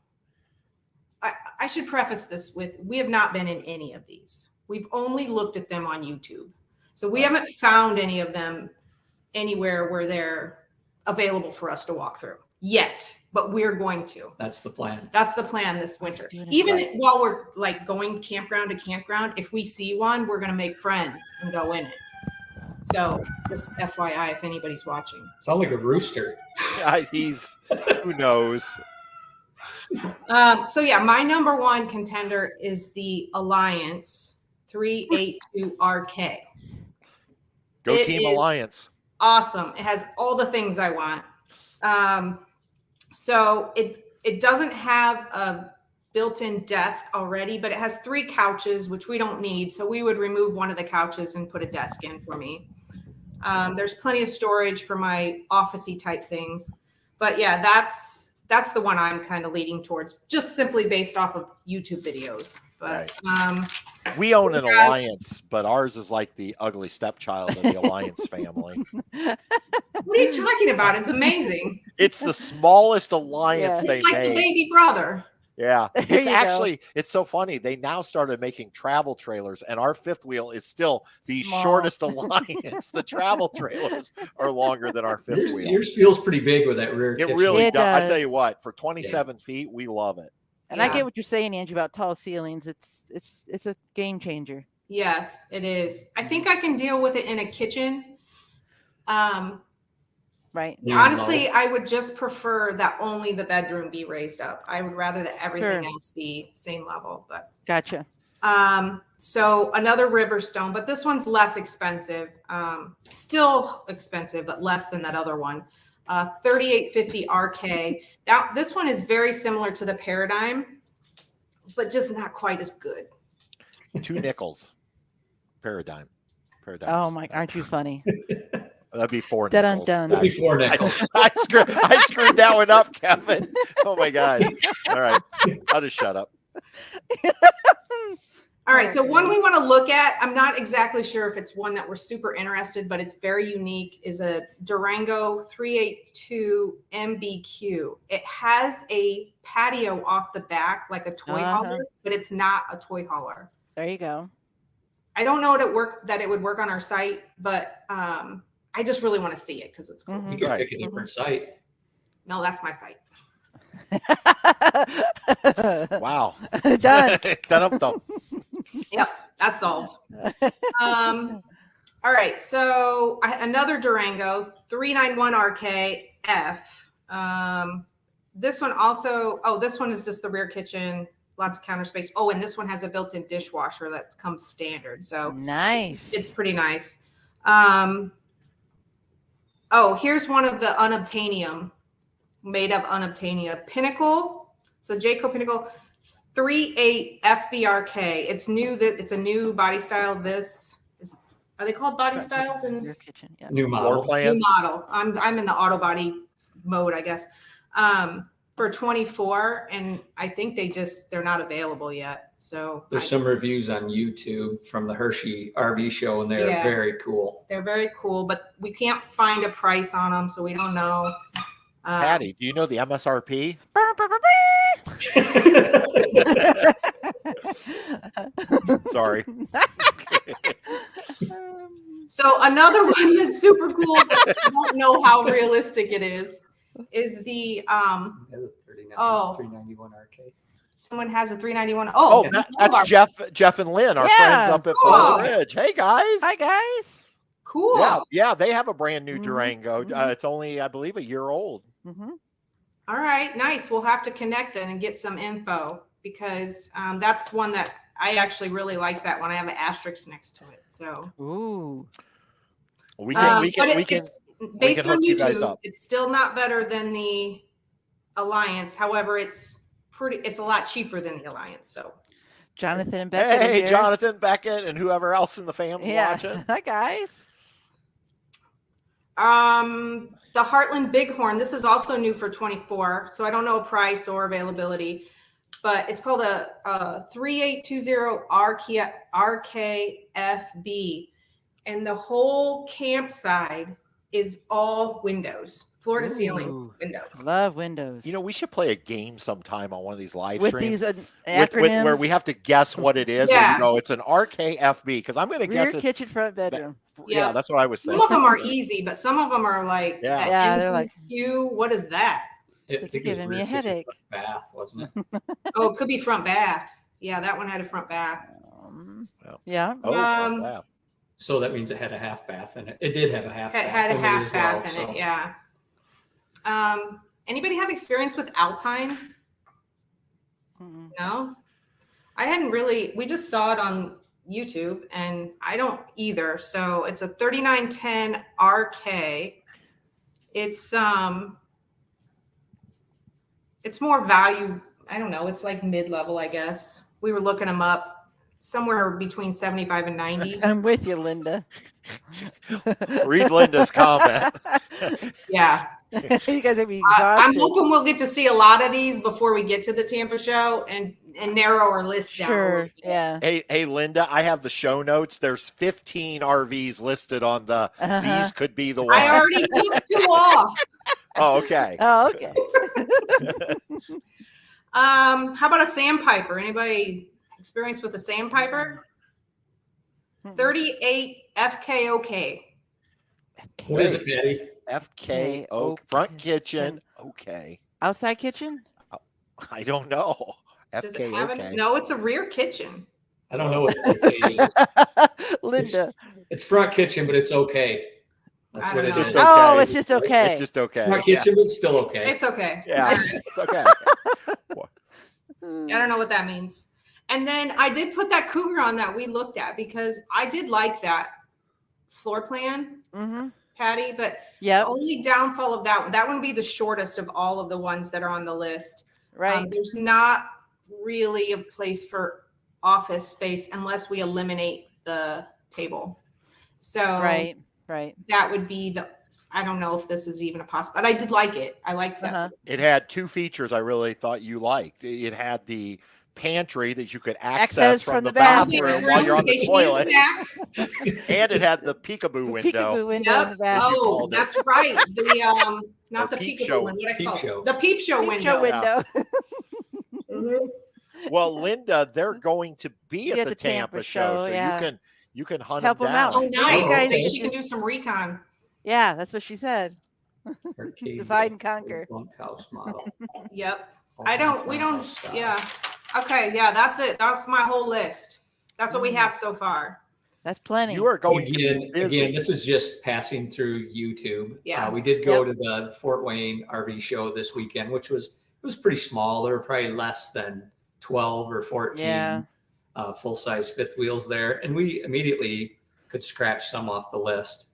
I should preface this with, we have not been in any of these. We've only looked at them on YouTube. So we haven't found any of them anywhere where they're available for us to walk through yet, but we're going to. That's the plan. That's the plan this winter. Let's do it. Even Right. while we're like going campground to campground, if we see one, we're going to make friends and go in it. So just FYI, if anybody's watching. Sound like a rooster. Who knows? So yeah, my number one contender is the Alliance 382RK. Go It Team is Alliance. Awesome. It has all the things I want. So it doesn't have a built-in desk already, but it has 3 couches, which we don't need. So we would remove one of the couches and put a desk in for me. There's plenty of storage for my office-y type things. But yeah, that's the one I'm kind of leading towards, just simply based off of YouTube videos. But We own an Alliance, but ours is like the ugly stepchild of the Alliance family. what are you talking about? It's amazing. It's the smallest Alliance Yeah. they It's like the made. baby brother. Yeah, There it's you go. actually, it's so funny. They now started making travel trailers, and our fifth wheel is still the Small. shortest Alliance. The travel trailers are longer than our fifth wheel. Yours feels pretty big with that rear It kitchen. really It does. I tell does. you what, for 27 feet, we love it. And I Yeah. get what you're saying, Angie, about tall ceilings. It's a game changer. Yes, it is. I think I can deal with it in a kitchen. Right. Yeah, Honestly, I would just prefer that only the bedroom be raised up. I would rather that everything Sure. else be same level. But Gotcha. so another Riverstone, but this one's less expensive. Still expensive, but less than that other one. 3850RK. Now this one is very similar to the Paradigm, but just not quite as good. $2 Paradigm. Oh my, aren't you funny? That'd be $4. Dun-dun-dun. It'll be $4. I screwed that one up, Kevin. Oh my God. All right. I'll just shut up. All right, so one we want to look at, I'm not exactly sure if it's one that we're super interested, but it's very unique, is a Durango 382 MBQ. It has a patio off the back, like a toy hauler, but it's not a toy hauler. There you go. I don't know that it would work on our site, but I just really want to see it because it's cool. Mhm. You can Right. pick a different site. No, that's my site. Wow. Done. Dun-dum-dum. Yep, that's solved. All right, so another Durango 391RKF. This one also, this one is just the rear kitchen, lots of counter space. Oh, and this one has a built-in dishwasher that comes standard. So Nice. it's pretty nice. Here's one of the unobtainium, made of unobtainium. Pinnacle. So Jayco Pinnacle 38 FBRK. It's new. It's a new body style. Are they called body styles? And Your kitchen. Yeah. New Floor model. new plans. model. I'm in the auto body mode, I guess. For 24, and I think they're not available yet. So There's some reviews on YouTube from the Hershey RV show, and they're very cool. They're very cool, but we can't find a price on them, so we don't know. Patty, do you know the MSRP? Sorry. So another one that's super cool, but I don't know how realistic it is the 391 arcade. Someone has a 391. That's Jeff and Lynn, our friends up at Falls Ridge. Hey guys. Hi guys. Cool. Yeah, they have a brand new Durango. It's only, I believe, a year old. All right, nice. We'll have to connect then and get some info, because that's one that I actually really liked. That one. I have an asterisk next to it. So we can based on hook you guys YouTube, up. it's still not better than the Alliance. However, it's a lot cheaper than the Alliance. So Jonathan and Beckett. Hey, Jonathan, Beckett, and whoever else in the family watching. Hi guys. The Heartland Bighorn. This is also new for 24, so I don't know a price or availability, but it's called a 3820 RKFB, and the whole campsite is all windows, floor to ceiling windows. Love windows. You know, we should play a game sometime on one of these live with streams these acronyms where we have to guess what it is. Yeah. You know, it's an RKFB, because I'm going to guess rear it's kitchen, front bedroom. Yeah, that's what I was Some thinking. of them are easy, but some of them are like, they're like, what is that? You're giving me a headache. Bath, wasn't it? Oh, it could be front bath. Yeah, that one had a front bath. Yeah. Wow. So that means it had a half bath in it. It did have a half bath. It had a in it half as bath well, in so. it, yeah. Anybody have experience with Alpine? No? I hadn't really, we just saw it on YouTube, and I don't either. So it's a 3910 RK. It's more value. I don't know. It's like mid-level, I guess. We were looking them up somewhere between 75 and 90. I'm with you, Linda. Read Linda's comment. Yeah. You guys are be I'm exhausted. hoping we'll get to see a lot of these before we get to the Tampa show and narrow our list down. Sure. Yeah. Hey, Linda, I have the show notes. There's 15 RVs listed on the these could be the one. I already took 2 off. Oh, okay. Oh, okay. How about a sandpiper? Anybody experience with a sandpiper? 38 FKOK. What is it, Patty? FKO front kitchen. Okay. Outside kitchen? I don't know. Does it have FKOK. no, it's a rear kitchen. I don't know what okay is. Linda. It's front kitchen, but it's okay. That's I what don't it know. is. Okay. Oh, it's just okay. It's just okay. Front kitchen, but still okay. It's okay. Yeah, it's okay. I don't know what that means. And then I did put that Cougar on that we looked at, because I did like that floor plan, Patty, but the only downfall of that one would be the shortest of all of the ones that are on the list. Right. There's not really a place for office space unless we eliminate the table. So right. that would be I don't know if this is even a possible, but I did like it. I liked that. It had 2 features I really thought you liked. It had the pantry that you could access from the bathroom while you're on the toilet. And it had the peekaboo window. Peekaboo window in the bathroom. Oh, that's right. The not Or the peep peekaboo show. one. What I call Peep show. it? The peep show Peep window. show window. Well, Linda, they're going to be Yeah, at the Tampa show, so yeah. you can hunt Help them 'em down. out. Oh, nice. You guys- She can do some recon. Yeah, that's what she said. Arcade Divide and conquer. bunkhouse model. Yep. We don't, yeah. Okay, yeah, that's it. That's my whole list. That's what we have so far. That's plenty. You are going to be Again, busy. this is just passing through YouTube. Yeah. We did go to the Fort Wayne RV show this weekend, which was pretty small. There were probably less than 12 or 14 full-size fifth wheels there. And we immediately could scratch some off the list.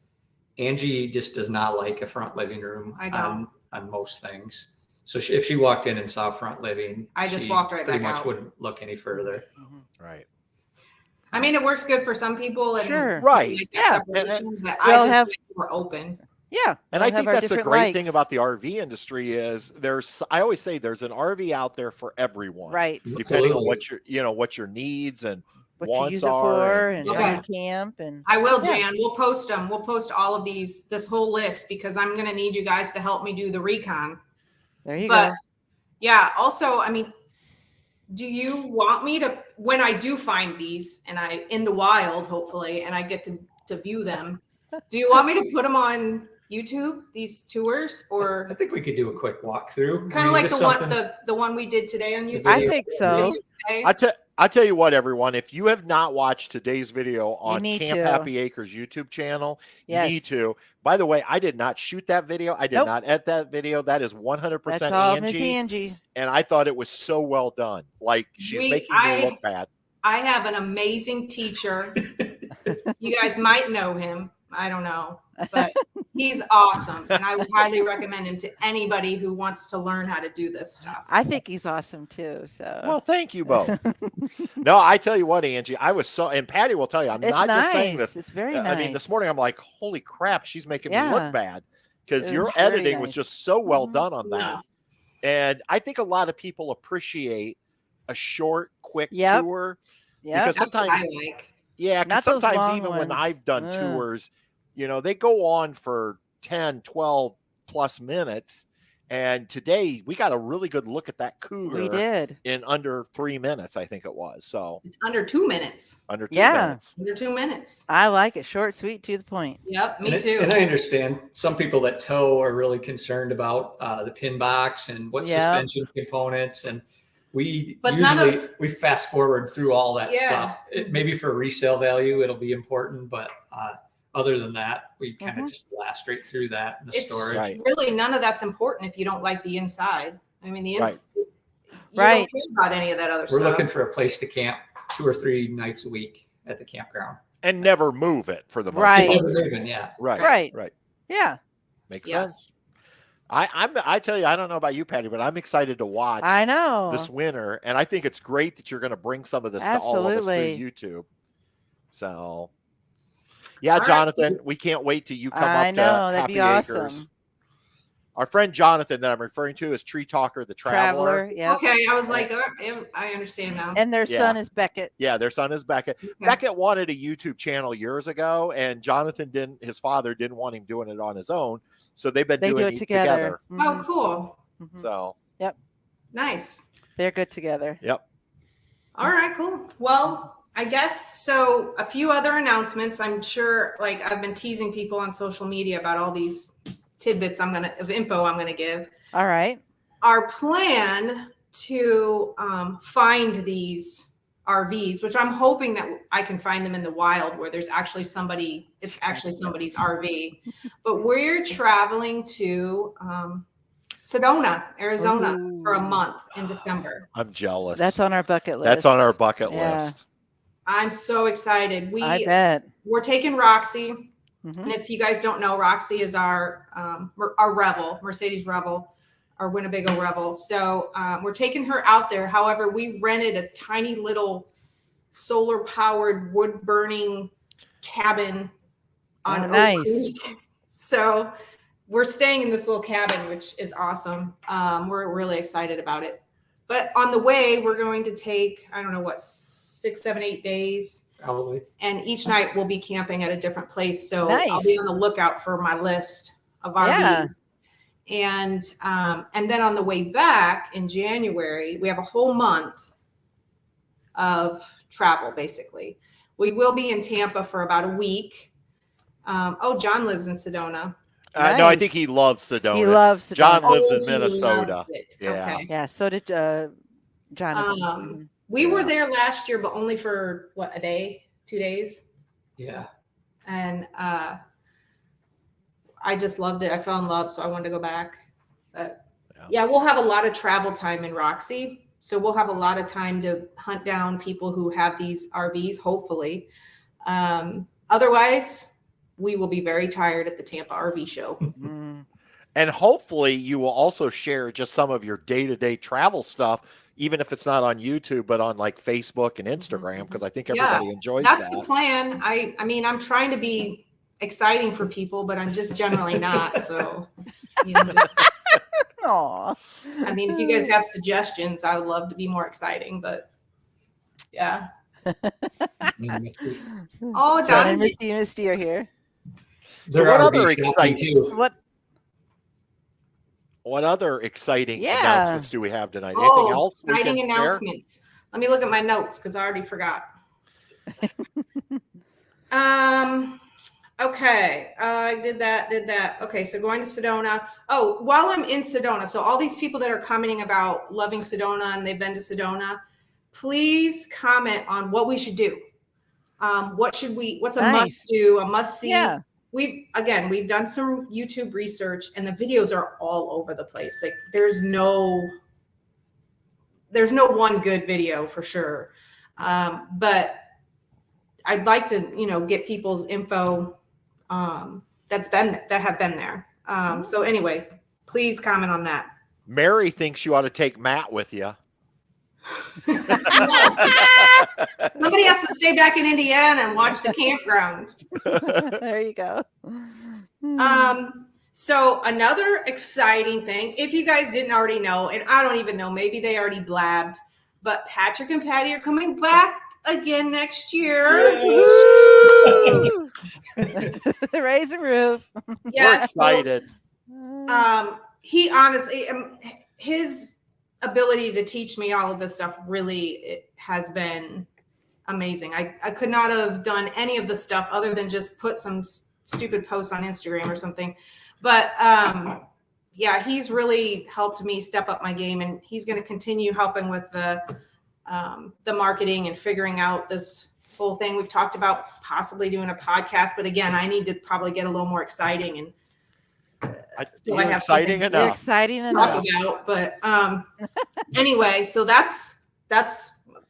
Angie just does not like a front living room I don't. on most things. So if she walked in and saw front living, I just she walked right pretty back much out. wouldn't look any further. Right. I mean, it works good for some people. And Sure. Right. like Yeah. separation, but We'll I just have- think we're open. Yeah. And we'll I have think our that's the different great thing likes. about the RV industry is I always say there's an RV out there for everyone. Right. Depending on Absolutely. what your needs and What you wants use it are. for and how Okay. you camp and I will, Yeah. Jan. We'll post them. We'll post all of this whole list, because I'm going to need you guys to help me do the recon. there you But go. yeah, also, I mean, do you want me to, when I do find these and in the wild, hopefully, and I get to view them, do you want me to put them on YouTube, these tours, I or think we could do a quick walkthrough. kind of like just the one, something- the one we did today on YouTube? I think so. Today? I tell you what, everyone, if you have not watched today's video on need Camp to. Happy Acres YouTube channel, you Yes. need to. By the way, I did not shoot that video. I did Nope. not edit that video. That is 100% That's all Miss Angie. Angie. And I thought it was so well done. Like she's making me look bad. I have an amazing teacher. You guys might know him. I don't know, but he's awesome. And I would highly recommend him to anybody who wants to learn how to do this stuff. I think he's awesome too. So Well, thank you both. No, I tell you what, Angie, I was and Patty will tell you, I'm it's not nice. just saying this. It's very nice. I mean, this morning I'm like, holy crap, she's making me Yeah. look bad because It your was very editing was nice. just so well Mhm. done on that. And I think a lot of people appreciate a short, quick Yep. tour. Yeah. Because That's what sometimes, I like. yeah, because Not those sometimes long even when ones. I've done Ugh. tours, they go on for 10, 12 plus minutes. And today we got a really good look at that cougar We did. in under 3 minutes, I think it was. So Under 2 minutes. under 2 Yeah. minutes. Under 2 minutes. I like it. Short, sweet, to the point. Yep, me And too. And I understand some people that tow are really concerned about the pin box and what Yeah. suspension components, and we But none usually we fast forward through all that Yeah. stuff. Maybe for resale value, it'll be important, but other than that, we kind of just blast right through that in the It's storage. Right. really none of that's important if you don't like the inside. I mean, the inside. Right. You Right. don't care about any of that other We're stuff. looking for a place to camp 2 or 3 nights a week at the campground. And never move it for the most Right. part. Never leaving, yeah. Right. Right. Right. Yeah. Makes Yes. sense. I tell you, I don't know about you, Patty, but I'm excited to watch I know. this winter. And I think it's great that you're going to bring some of this to all of us Absolutely. through YouTube. So, yeah, All right. Jonathan, we can't wait till you come I up know. to That'd Happy be Acres. awesome. Our friend Jonathan that I'm referring to is Tree Talker, the Traveler. Yep. Okay, I was like, I understand now. And their Yeah. son is Beckett. Yeah, their son is Beckett. Okay. Beckett wanted a YouTube channel years ago, and Jonathan his father didn't want him doing it on his own. So they've been They doing do it it together. Oh, Mhm. cool. Mhm. So, Nice. They're good together. yep. All right, cool. Well, I guess so. A few other announcements. I'm sure, like I've been teasing people on social media about all these tidbits of info I'm gonna give. All right. Our plan to find these RVs, which I'm hoping that I can find them in the wild where there's actually it's actually somebody's RV. But we're traveling to Sedona, Arizona for a Ooh. month in December. I'm jealous. That's on our bucket list. That's on our bucket Yeah. list. I'm so excited. I bet. We're taking Roxy. Mhm. And if you guys don't know, Roxy is our Revel, Mercedes Revel, our Winnebago Revel. So we're taking her out there. However, we rented a tiny little solar powered wood burning cabin on Oak nice. Creek. So we're staying in this little cabin, which is awesome. We're really excited about it. But on the way, we're going to take, I don't know what, 6, 7, 8 days. Probably. And each night we'll be camping at a different place. So Nice. I'll be on the lookout for my list of RVs. And then on the way back in January, we have a whole month of travel, basically. We will be in Tampa for about a week. John lives in Sedona. No, I Nice. think he loves Sedona. He loves Sedona. John lives Oh, in he Minnesota. loves it. Yeah. Okay. Yeah, so did Jonathan. Mhm. We were Yeah. there last year, but only for a day, 2 days. Yeah. And I just loved it. I fell in love, so I wanted to go back. But yeah, we'll have a lot of travel time in Roxy. So we'll have a lot of time to hunt down people who have these RVs, hopefully. Otherwise, we will be very tired at the Tampa RV show. Mm. And hopefully you will also share just some of your day-to-day travel stuff, even if it's not on YouTube, but on like Facebook and Instagram, because I think everybody enjoys That's that. the plan. I mean, I'm trying to be exciting for people, but I'm just generally not. So, you know, Aw. I mean, if you guys have suggestions, I would love to be more exciting, but yeah. Oh, John and Don, Misty are here. So what other exciting? What? What other exciting Yeah. announcements do we have tonight? Anything else? we exciting can share? announcements. Let me look at my notes because I already forgot. Okay. I did that. Okay. So going to Sedona. Oh, while I'm in Sedona. So all these people that are commenting about loving Sedona and they've been to Sedona, please comment on what we should do. What's a must do, a must see? Yeah. We've done some YouTube research and the videos are all over the place. Like there's no one good video for sure. But I'd like to, get people's info that have been there. So anyway, please comment on that. Mary thinks you ought to take Matt with you. Nobody has to stay back in Indiana and watch the campground. There you go. So another exciting thing, if you guys didn't already know, and I don't even know, maybe they already blabbed, but Patrick and Patty are coming back again next year. Raise the roof. We're excited. He honestly, his ability to teach me all of this stuff really has been amazing. I could not have done any of the stuff other than just put some stupid posts on Instagram or something. But yeah, he's really helped me step up my game, and he's going to continue helping with the marketing and figuring out this whole thing. We've talked about possibly doing a podcast, but again, I need to probably get a little more exciting and you're exciting enough. You're exciting enough. About, but anyway, so that's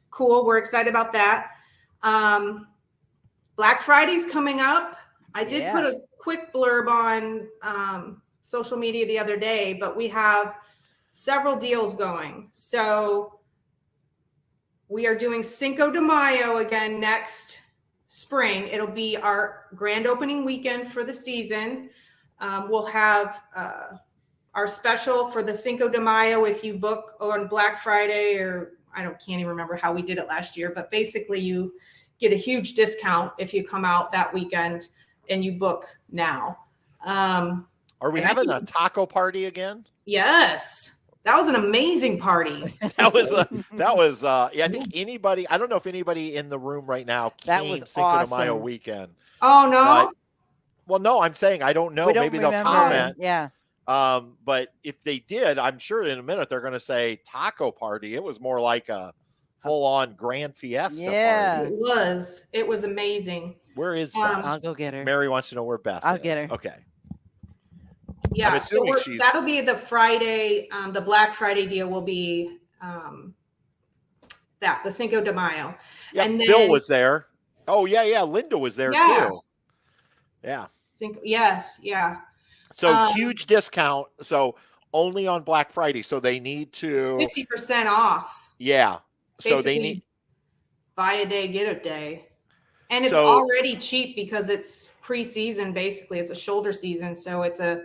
cool. We're excited about that. Black Friday's coming up. I did put a quick blurb on social media the other day, but we have several deals going. So we are doing Cinco de Mayo again next spring. It'll be our grand opening weekend for the season. We'll have our special for the Cinco de Mayo if you book on Black Friday, or can't even remember how we did it last year, but basically you get a huge discount if you come out that weekend and you book now. Are we having a taco party again? Yes. That was an amazing party. That was I think anybody, I don't know if anybody in the room right now came Cinco de Mayo weekend. Oh no. Well, no, I'm saying I don't know. Maybe they'll comment. Yeah. But if they did, I'm sure in a minute they're going to say taco party. It was more like a full-on grand fiesta party. It was amazing. Where is Bess? I'll go get her. Mary wants to know where Bess is. I'll get her. Okay. Yeah, so that'll be the Friday. The Black Friday deal will be the Cinco de Mayo. Yeah, and then Bill was there. Oh yeah, Linda was there too. Yeah. Yes, yeah. So huge discount. So only on Black Friday. So they need to 50% off. Yeah. Basically, so they need buy a day, get a day. And it's already cheap because it's pre-season. Basically, it's a shoulder season. So it's an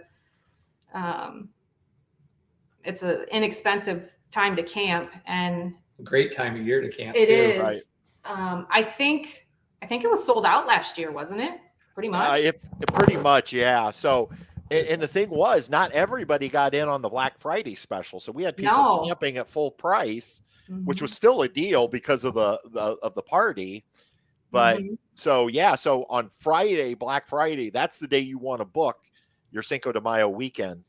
inexpensive time to camp and a great time of year to camp. It too. is. Right. I think it was sold out last year, wasn't it? Pretty much. Pretty much, yeah. So, and the thing was, not everybody got in on the Black Friday special. So we had people camping at full price, which was still a deal because of the party. But so on Friday, Black Friday, that's the day you want to book your Cinco de Mayo weekend.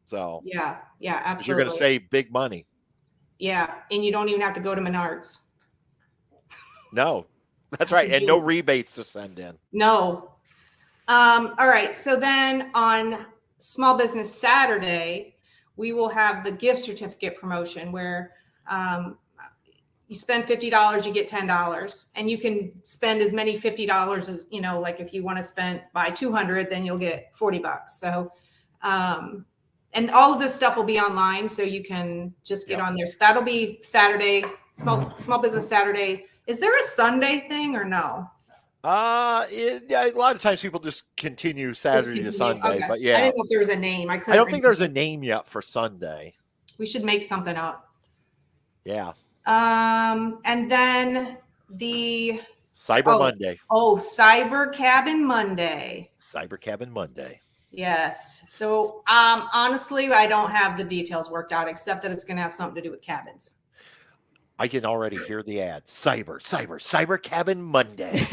So yeah, absolutely. You're going to save big money. Yeah, and you don't even have to go to Menards. No, that's right, and no rebates to send in. No. All right. So then on Small Business Saturday, we will have the gift certificate promotion where you spend $50, you get $10, and you can spend as many $50 as, like if you want to buy 200, then you'll get $40. So, and all of this stuff will be online, so you can just get on there. So that'll be Saturday, Small Business Saturday. Is there a Sunday thing or no? Yeah, a lot of times people just continue Saturday to Sunday, Okay. but I yeah, didn't know if there was a name. I I don't think there's a name yet for Sunday. We should make something up. Yeah. And then the Cyber Monday. Oh, Cyber Cabin Monday. Cyber Cabin Monday. Yes. So honestly, I don't have the details worked out except that it's going to have something to do with cabins. I can already hear the ad. Cyber Cabin Monday.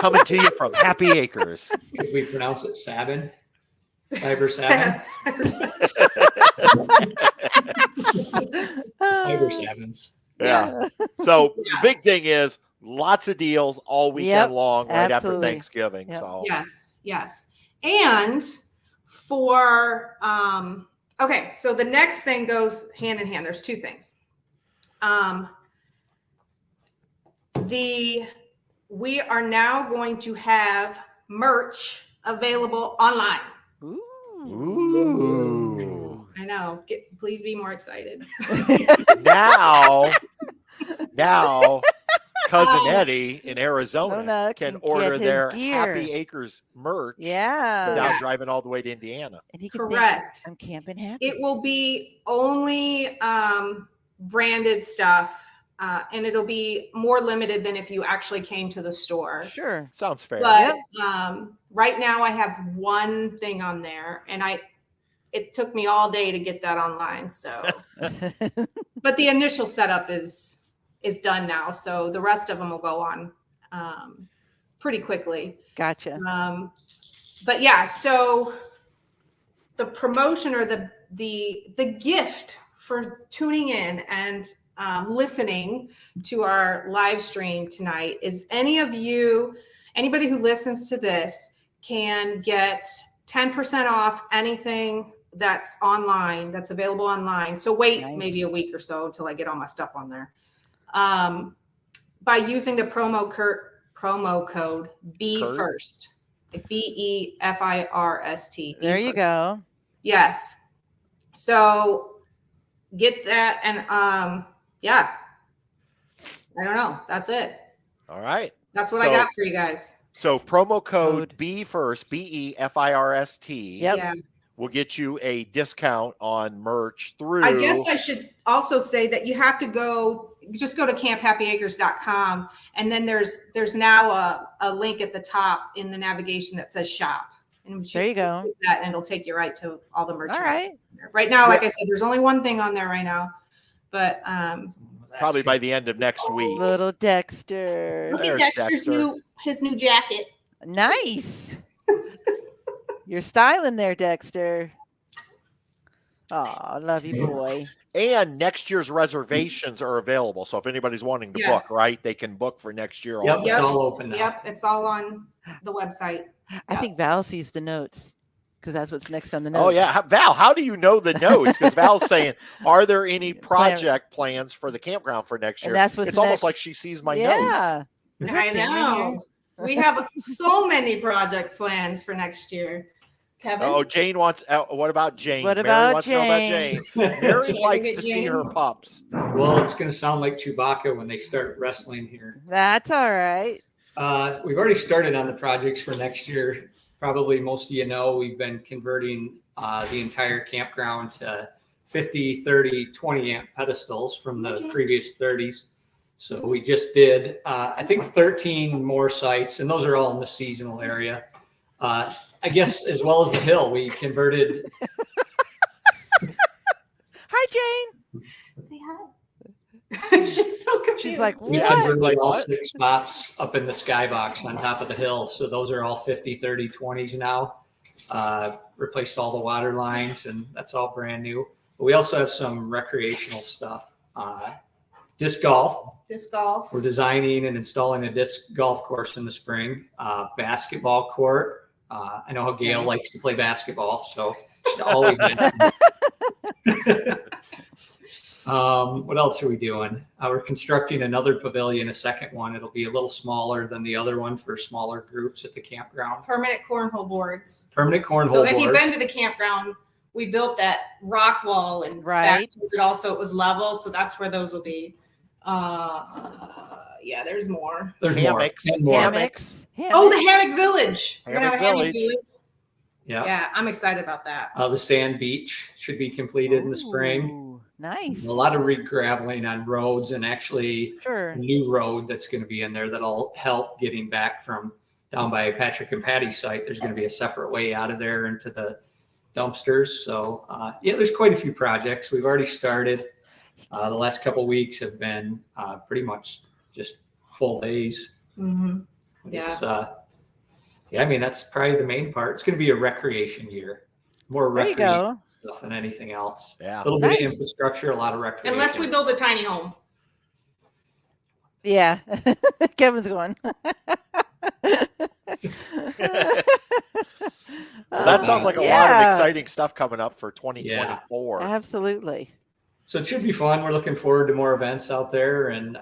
Coming to you from Happy Acres. Could we pronounce it Sabin? Cyber Sabin? Cyber Sabins. Yeah. So the big thing is lots of deals all weekend long, right absolutely. after Thanksgiving. Yep. So Yes. And for okay, so the next thing goes hand in hand. There's two things. We are now going to have merch available online. Ooh. I know. Please be more excited. Now, Cousin Eddie in Arizona can order get his their gear. Happy Acres merch Yeah. without driving all the way to Indiana. And he can Correct. I'm camping happy. It will be only branded stuff, and it'll be more limited than if you actually came to the store. Sure. Sounds fair. But right now I have one thing on there, and it took me all day to get that online. So, but the initial setup is done now. So the rest of them will go on pretty quickly. Gotcha. But yeah, so the promotion or the gift for tuning in and listening to our live stream tonight is anybody who listens to this can get 10% off anything that's online, that's available online. So wait maybe a week or so until I get all my stuff on there. By using the promo code BEFIRST, BEFIRST. There you go. Yes. So get that, and yeah, I don't know. That's it. All right. That's what I got for you guys. So promo code BEFIRST, BEFIRST. Yep. Yeah. Will get you a discount on merch through. I guess I should also say that you have to just go to camphappyacres.com, and then there's now a link at the top in the navigation that says shop. And there you go. Click that, and it'll take you right to all the merchandise. All right. Right now, like I said, there's only one thing on there right now, but probably by the end of next week. Little Dexter. look at Dexter's his new jacket. Nice. You're styling there, Dexter. Oh, love you, boy. And next year's reservations are available. So if anybody's wanting to book, right, they can book for next year. Yep, it's all open now. Yep, it's all on the website. I think Val sees the notes because that's what's next on the notes. Oh, yeah. Val, how do you know the notes? Because Val's saying, are there any project plans for the campground for next year? And that's what's it's almost like she sees my notes. I know. We have so many project plans for next year. Kevin? Oh, Jane wants. What about Jane? What Mary about wants to know about Jane. Mary likes to see her pups. Well, it's going to sound like Chewbacca when they start wrestling here. That's all right. We've already started on the projects for next year. Probably most of you know we've been converting the entire campground to 50, 30, 20 amp pedestals from the previous 30s. So we just did, I think, 13 more sites, and those are all in the seasonal area. I guess as well as the hill, we converted. Hi, Jane. Say hi. She's so confused. She's like, We what? converted all 6 spots up in the skybox on top of the hill. So those are all 50, 30, 20s now. Replaced all the water lines, and that's all brand new. But we also have some recreational stuff. Disc golf. Disc golf. We're designing and installing a disc golf course in the spring. Basketball court. I know how Gail likes to play basketball, so she's always in. What else are we doing? We're constructing another pavilion, a second one. It'll be a little smaller than the other one for smaller groups at the campground. Permanent cornhole boards. Permanent cornhole So boards. if you've been to the campground, we built that rock wall and right. back to it also it was level, so that's where those will be. Yeah, there's more. There's Hammocks. more. And more. Hammocks. Oh, the Hammock Village. We're gonna have a Hammock Hammock Village. Village. Yeah. Yeah, I'm excited about that. The sand beach should be completed in the spring. Ooh, nice. A lot of re-graveling on roads, and actually Sure. a new road that's going to be in there that'll help getting back from down by Patrick and Patty's site. There's going to be a separate way out of there into the dumpsters. So yeah, there's quite a few projects. We've already started. The last couple of weeks have been pretty much just full days. Mm-hmm. Yeah. It's, yeah, I mean, that's probably the main part. It's going to be a recreation year, more There you recreation go. stuff than anything else. Yeah. A little bit of Nice. infrastructure, a lot of recreation. Unless we build a tiny home. Yeah. Kevin's going. That sounds like a lot of Yeah. exciting stuff coming up for 2024. Absolutely. So it should be fun. We're looking forward to more events out there. And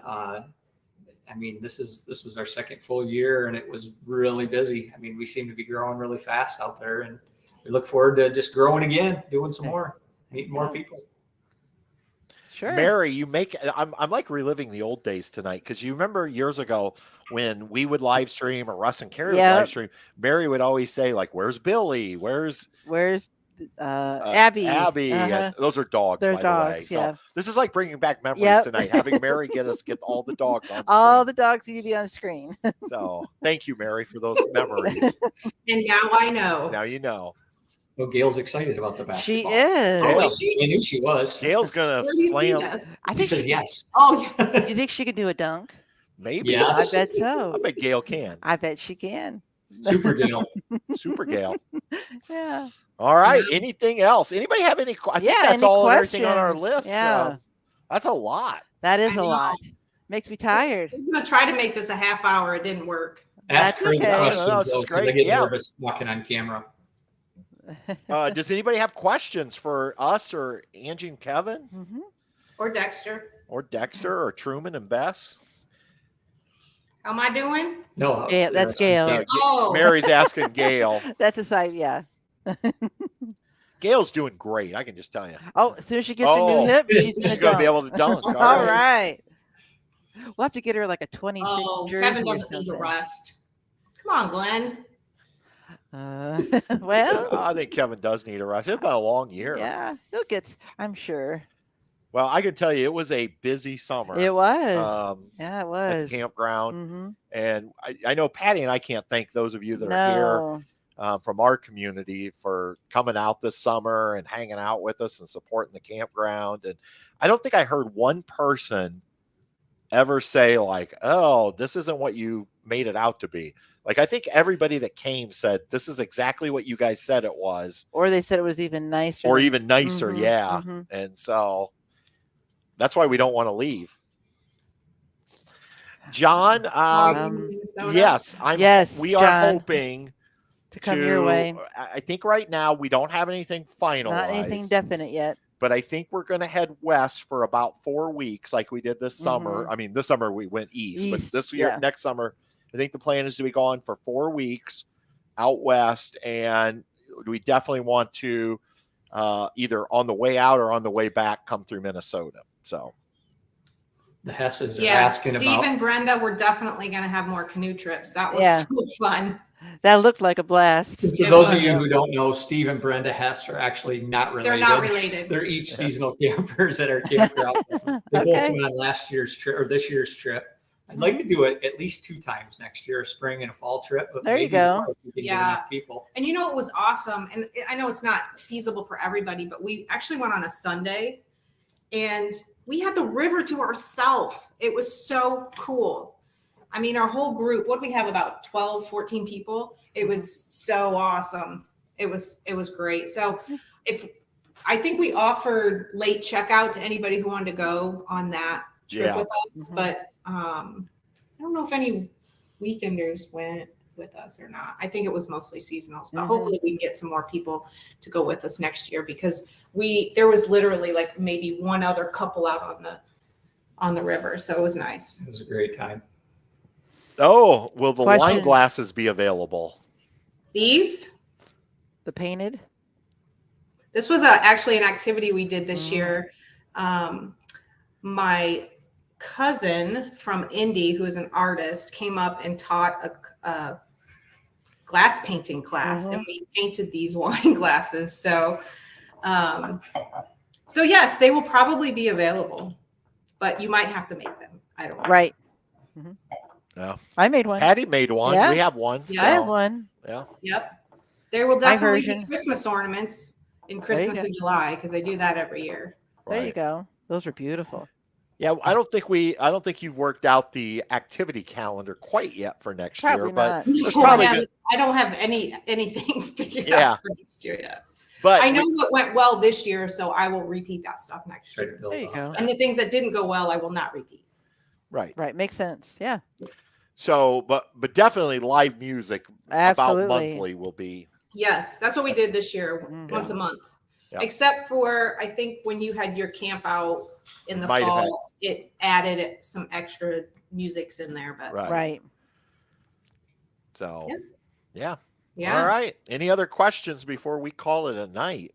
I mean, this was our second full year, and it was really busy. I mean, we seem to be growing really fast out there, and we look forward to just growing again, doing some more, meeting more people. Sure. Mary, I'm like reliving the old days tonight, because you remember years ago when we would live stream, or Russ and Carrie would Yep. live stream, Mary would always say, like, "Where's Billy? Where's Abby? Abby?" Uh-huh. And those are dogs, They're by the way. dogs, So yeah. this is like bringing back memories Yep. tonight, having Mary get all the dogs on All screen. the dogs need to be on screen. So thank you, Mary, for those memories. And now I know. Now you know. Well, Gail's excited about the She basketball. is. Oh, I knew she was. Gail's gonna Where do you see slam. this? I She think says she, yes. Oh, Do yes. you think she could do a dunk? Maybe. Yes. I bet so. I bet Gail can. I bet she can. Super Gail. Super Gail. Yeah. All right. Anything else? Anybody have any? I think that's any all everything on our questions? list. Yeah. That's a lot. That is I a know. lot. Makes me tired. I'm gonna try to make this a half hour. It didn't work. Ask That's her the okay. questions, No, this is though, 'cause I great. get Yeah. nervous walking on camera. Does anybody have questions for us, or Angie and Kevin, Mhm. Or Dexter. or Dexter, or Truman and Bess? How am I doing? No. Yeah, that's Gail. No, Oh. Mary's asking Gail. That's a side, yeah. Gail's doing great. I can just tell you. Oh, as soon as she gets her Oh, new hip, she's She's gonna going to be dunk. able to dunk. All right. We'll have to get her like a 26 Oh, jersey Kevin or doesn't need to something. rest. Come on, Glenn. Well, I think Kevin does need a rest. It's been a long year. yeah, he'll get. I'm sure Well, I can tell you, it was a busy summer. it was. At Yeah, it the was. campground. Mm-hmm. And I know Patty and I can't thank those of you that are here No, from our community for coming out this summer and hanging out with us and supporting the campground. And I don't think I heard one person ever say, like, "Oh, this isn't what you made it out to be." Like, I think everybody that came said, "This is exactly what you guys said it was," or they said it was even nicer. or than- even nicer. Mhm, Yeah. mhm. And so that's why we don't want to leave. John, Minnesota? yes, Yes, we are John, hoping to come your way. I think right now we don't have anything finalized. Not anything definite yet. But I think we're going to head west for about 4 weeks, like we did this summer. I mean, this summer we went east, but this year, yeah. next summer, I think the plan is to be gone for 4 weeks out west, and we definitely want to either on the way out or on the way back come through Minnesota. So The Hesses are Yeah, asking Steve about. and Brenda, we're definitely going to have more canoe trips. That was Yeah. so fun. That looked like a blast. For It those of was. you who don't know, Steve and Brenda Hess are actually not related. They're not related. They're each seasonal campers at our campground. They both Okay. went on last year's trip or this year's trip. I'd like to do it at least 2 times next year, a spring and a fall trip. But There you maybe go. more if we can get Yeah. enough people. And you know, it was awesome. And I know it's not feasible for everybody, but we actually went on a Sunday and we had the river to ourselves. It was so cool. I mean, our whole group, what we have about 12, 14 people. It was so awesome. It was great. So I think we offered late checkout to anybody who wanted to go on that trip Yeah. with us, Mhm. but I don't know if any weekenders went with us or not. I think it was mostly seasonals, but Mhm. hopefully we can get some more people to go with us next year, because there was literally like maybe one other couple out on the river. So it was nice. It was a great time. Oh, will the wine Question. glasses be available? These, The painted. this was actually an activity we did this Mm. year. My cousin from Indy, who is an artist, came up and taught a glass painting class, and we painted these wine glasses. So, so yes, they will probably be available, but you might have to make them. I don't know. Right. Yeah. I made one. Patty made one. Yeah. We have one. Yeah. I have so, one. Yeah. Yep. There will My definitely version. be Christmas ornaments in you Christmas go. in July, because they do that every year. There you Right. go. Those are beautiful. Yeah, I don't think you've worked out the activity calendar quite yet for next Probably year, but not. there's probably good. I don't have anything figured Yeah. out for next year yet. But I know what went well this year, so I will repeat that stuff next Try to year. build There you off go. that. And the things that didn't go well, I will not repeat. right. Right. Makes sense. Yeah. So, but definitely live music about Absolutely. monthly will be. Yes, that's what we did this year, Mhm. once a month. Yeah. Except for, I think, when you had your camp out in the Might have had- fall, it added some extra musics in there. But Right. Right. So, Yeah. yeah. yeah. All right. Any other questions before we call it a night?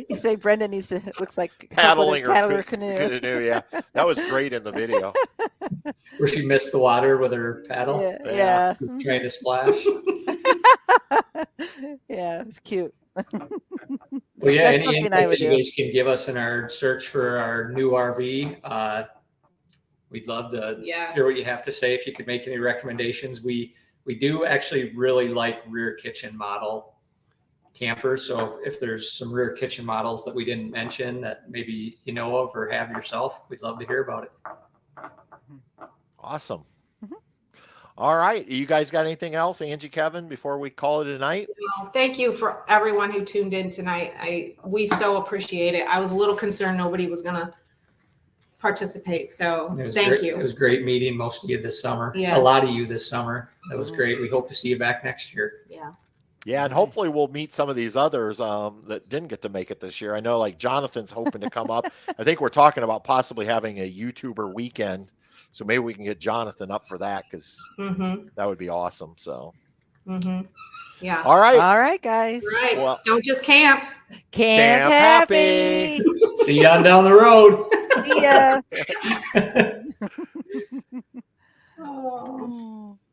You say Brendan needs to looks like Paddling or paddle or canoe. Yeah, that was great in the video. Where she missed the water with her paddle, Yeah. Yeah. Yeah. trying to splash. Yeah. It's cute. Well, yeah, That's any something input I would that you do. guys can give us in our search for our new RV, we'd love to Yeah. hear what you have to say. If you could make any recommendations, we do actually really like rear kitchen model campers. So if there's some rear kitchen models that we didn't mention that maybe you know of or have yourself, we'd love to hear about it. Awesome. Mhm. All right. You guys got anything else, Angie, Kevin, before we call it a night? Well, thank you for everyone who tuned in tonight. We so appreciate it. I was a little concerned nobody was gonna participate, so It was thank great. you. It was great meeting most of you this summer. Yes. A lot of you this summer. That was great. We hope to see you back next year. Yeah. Yeah, and hopefully we'll meet some of these others that didn't get to make it this year. I know like Jonathan's hoping to come up. I think we're talking about possibly having a YouTuber weekend. So maybe we can get Jonathan up for that because Mm-hmm. that would be awesome. So, Mm-hmm. Yeah. all right. All right, guys. Right. Well- Don't just camp. Camp Camp happy. See you on down the road. See ya. Oh. Mm.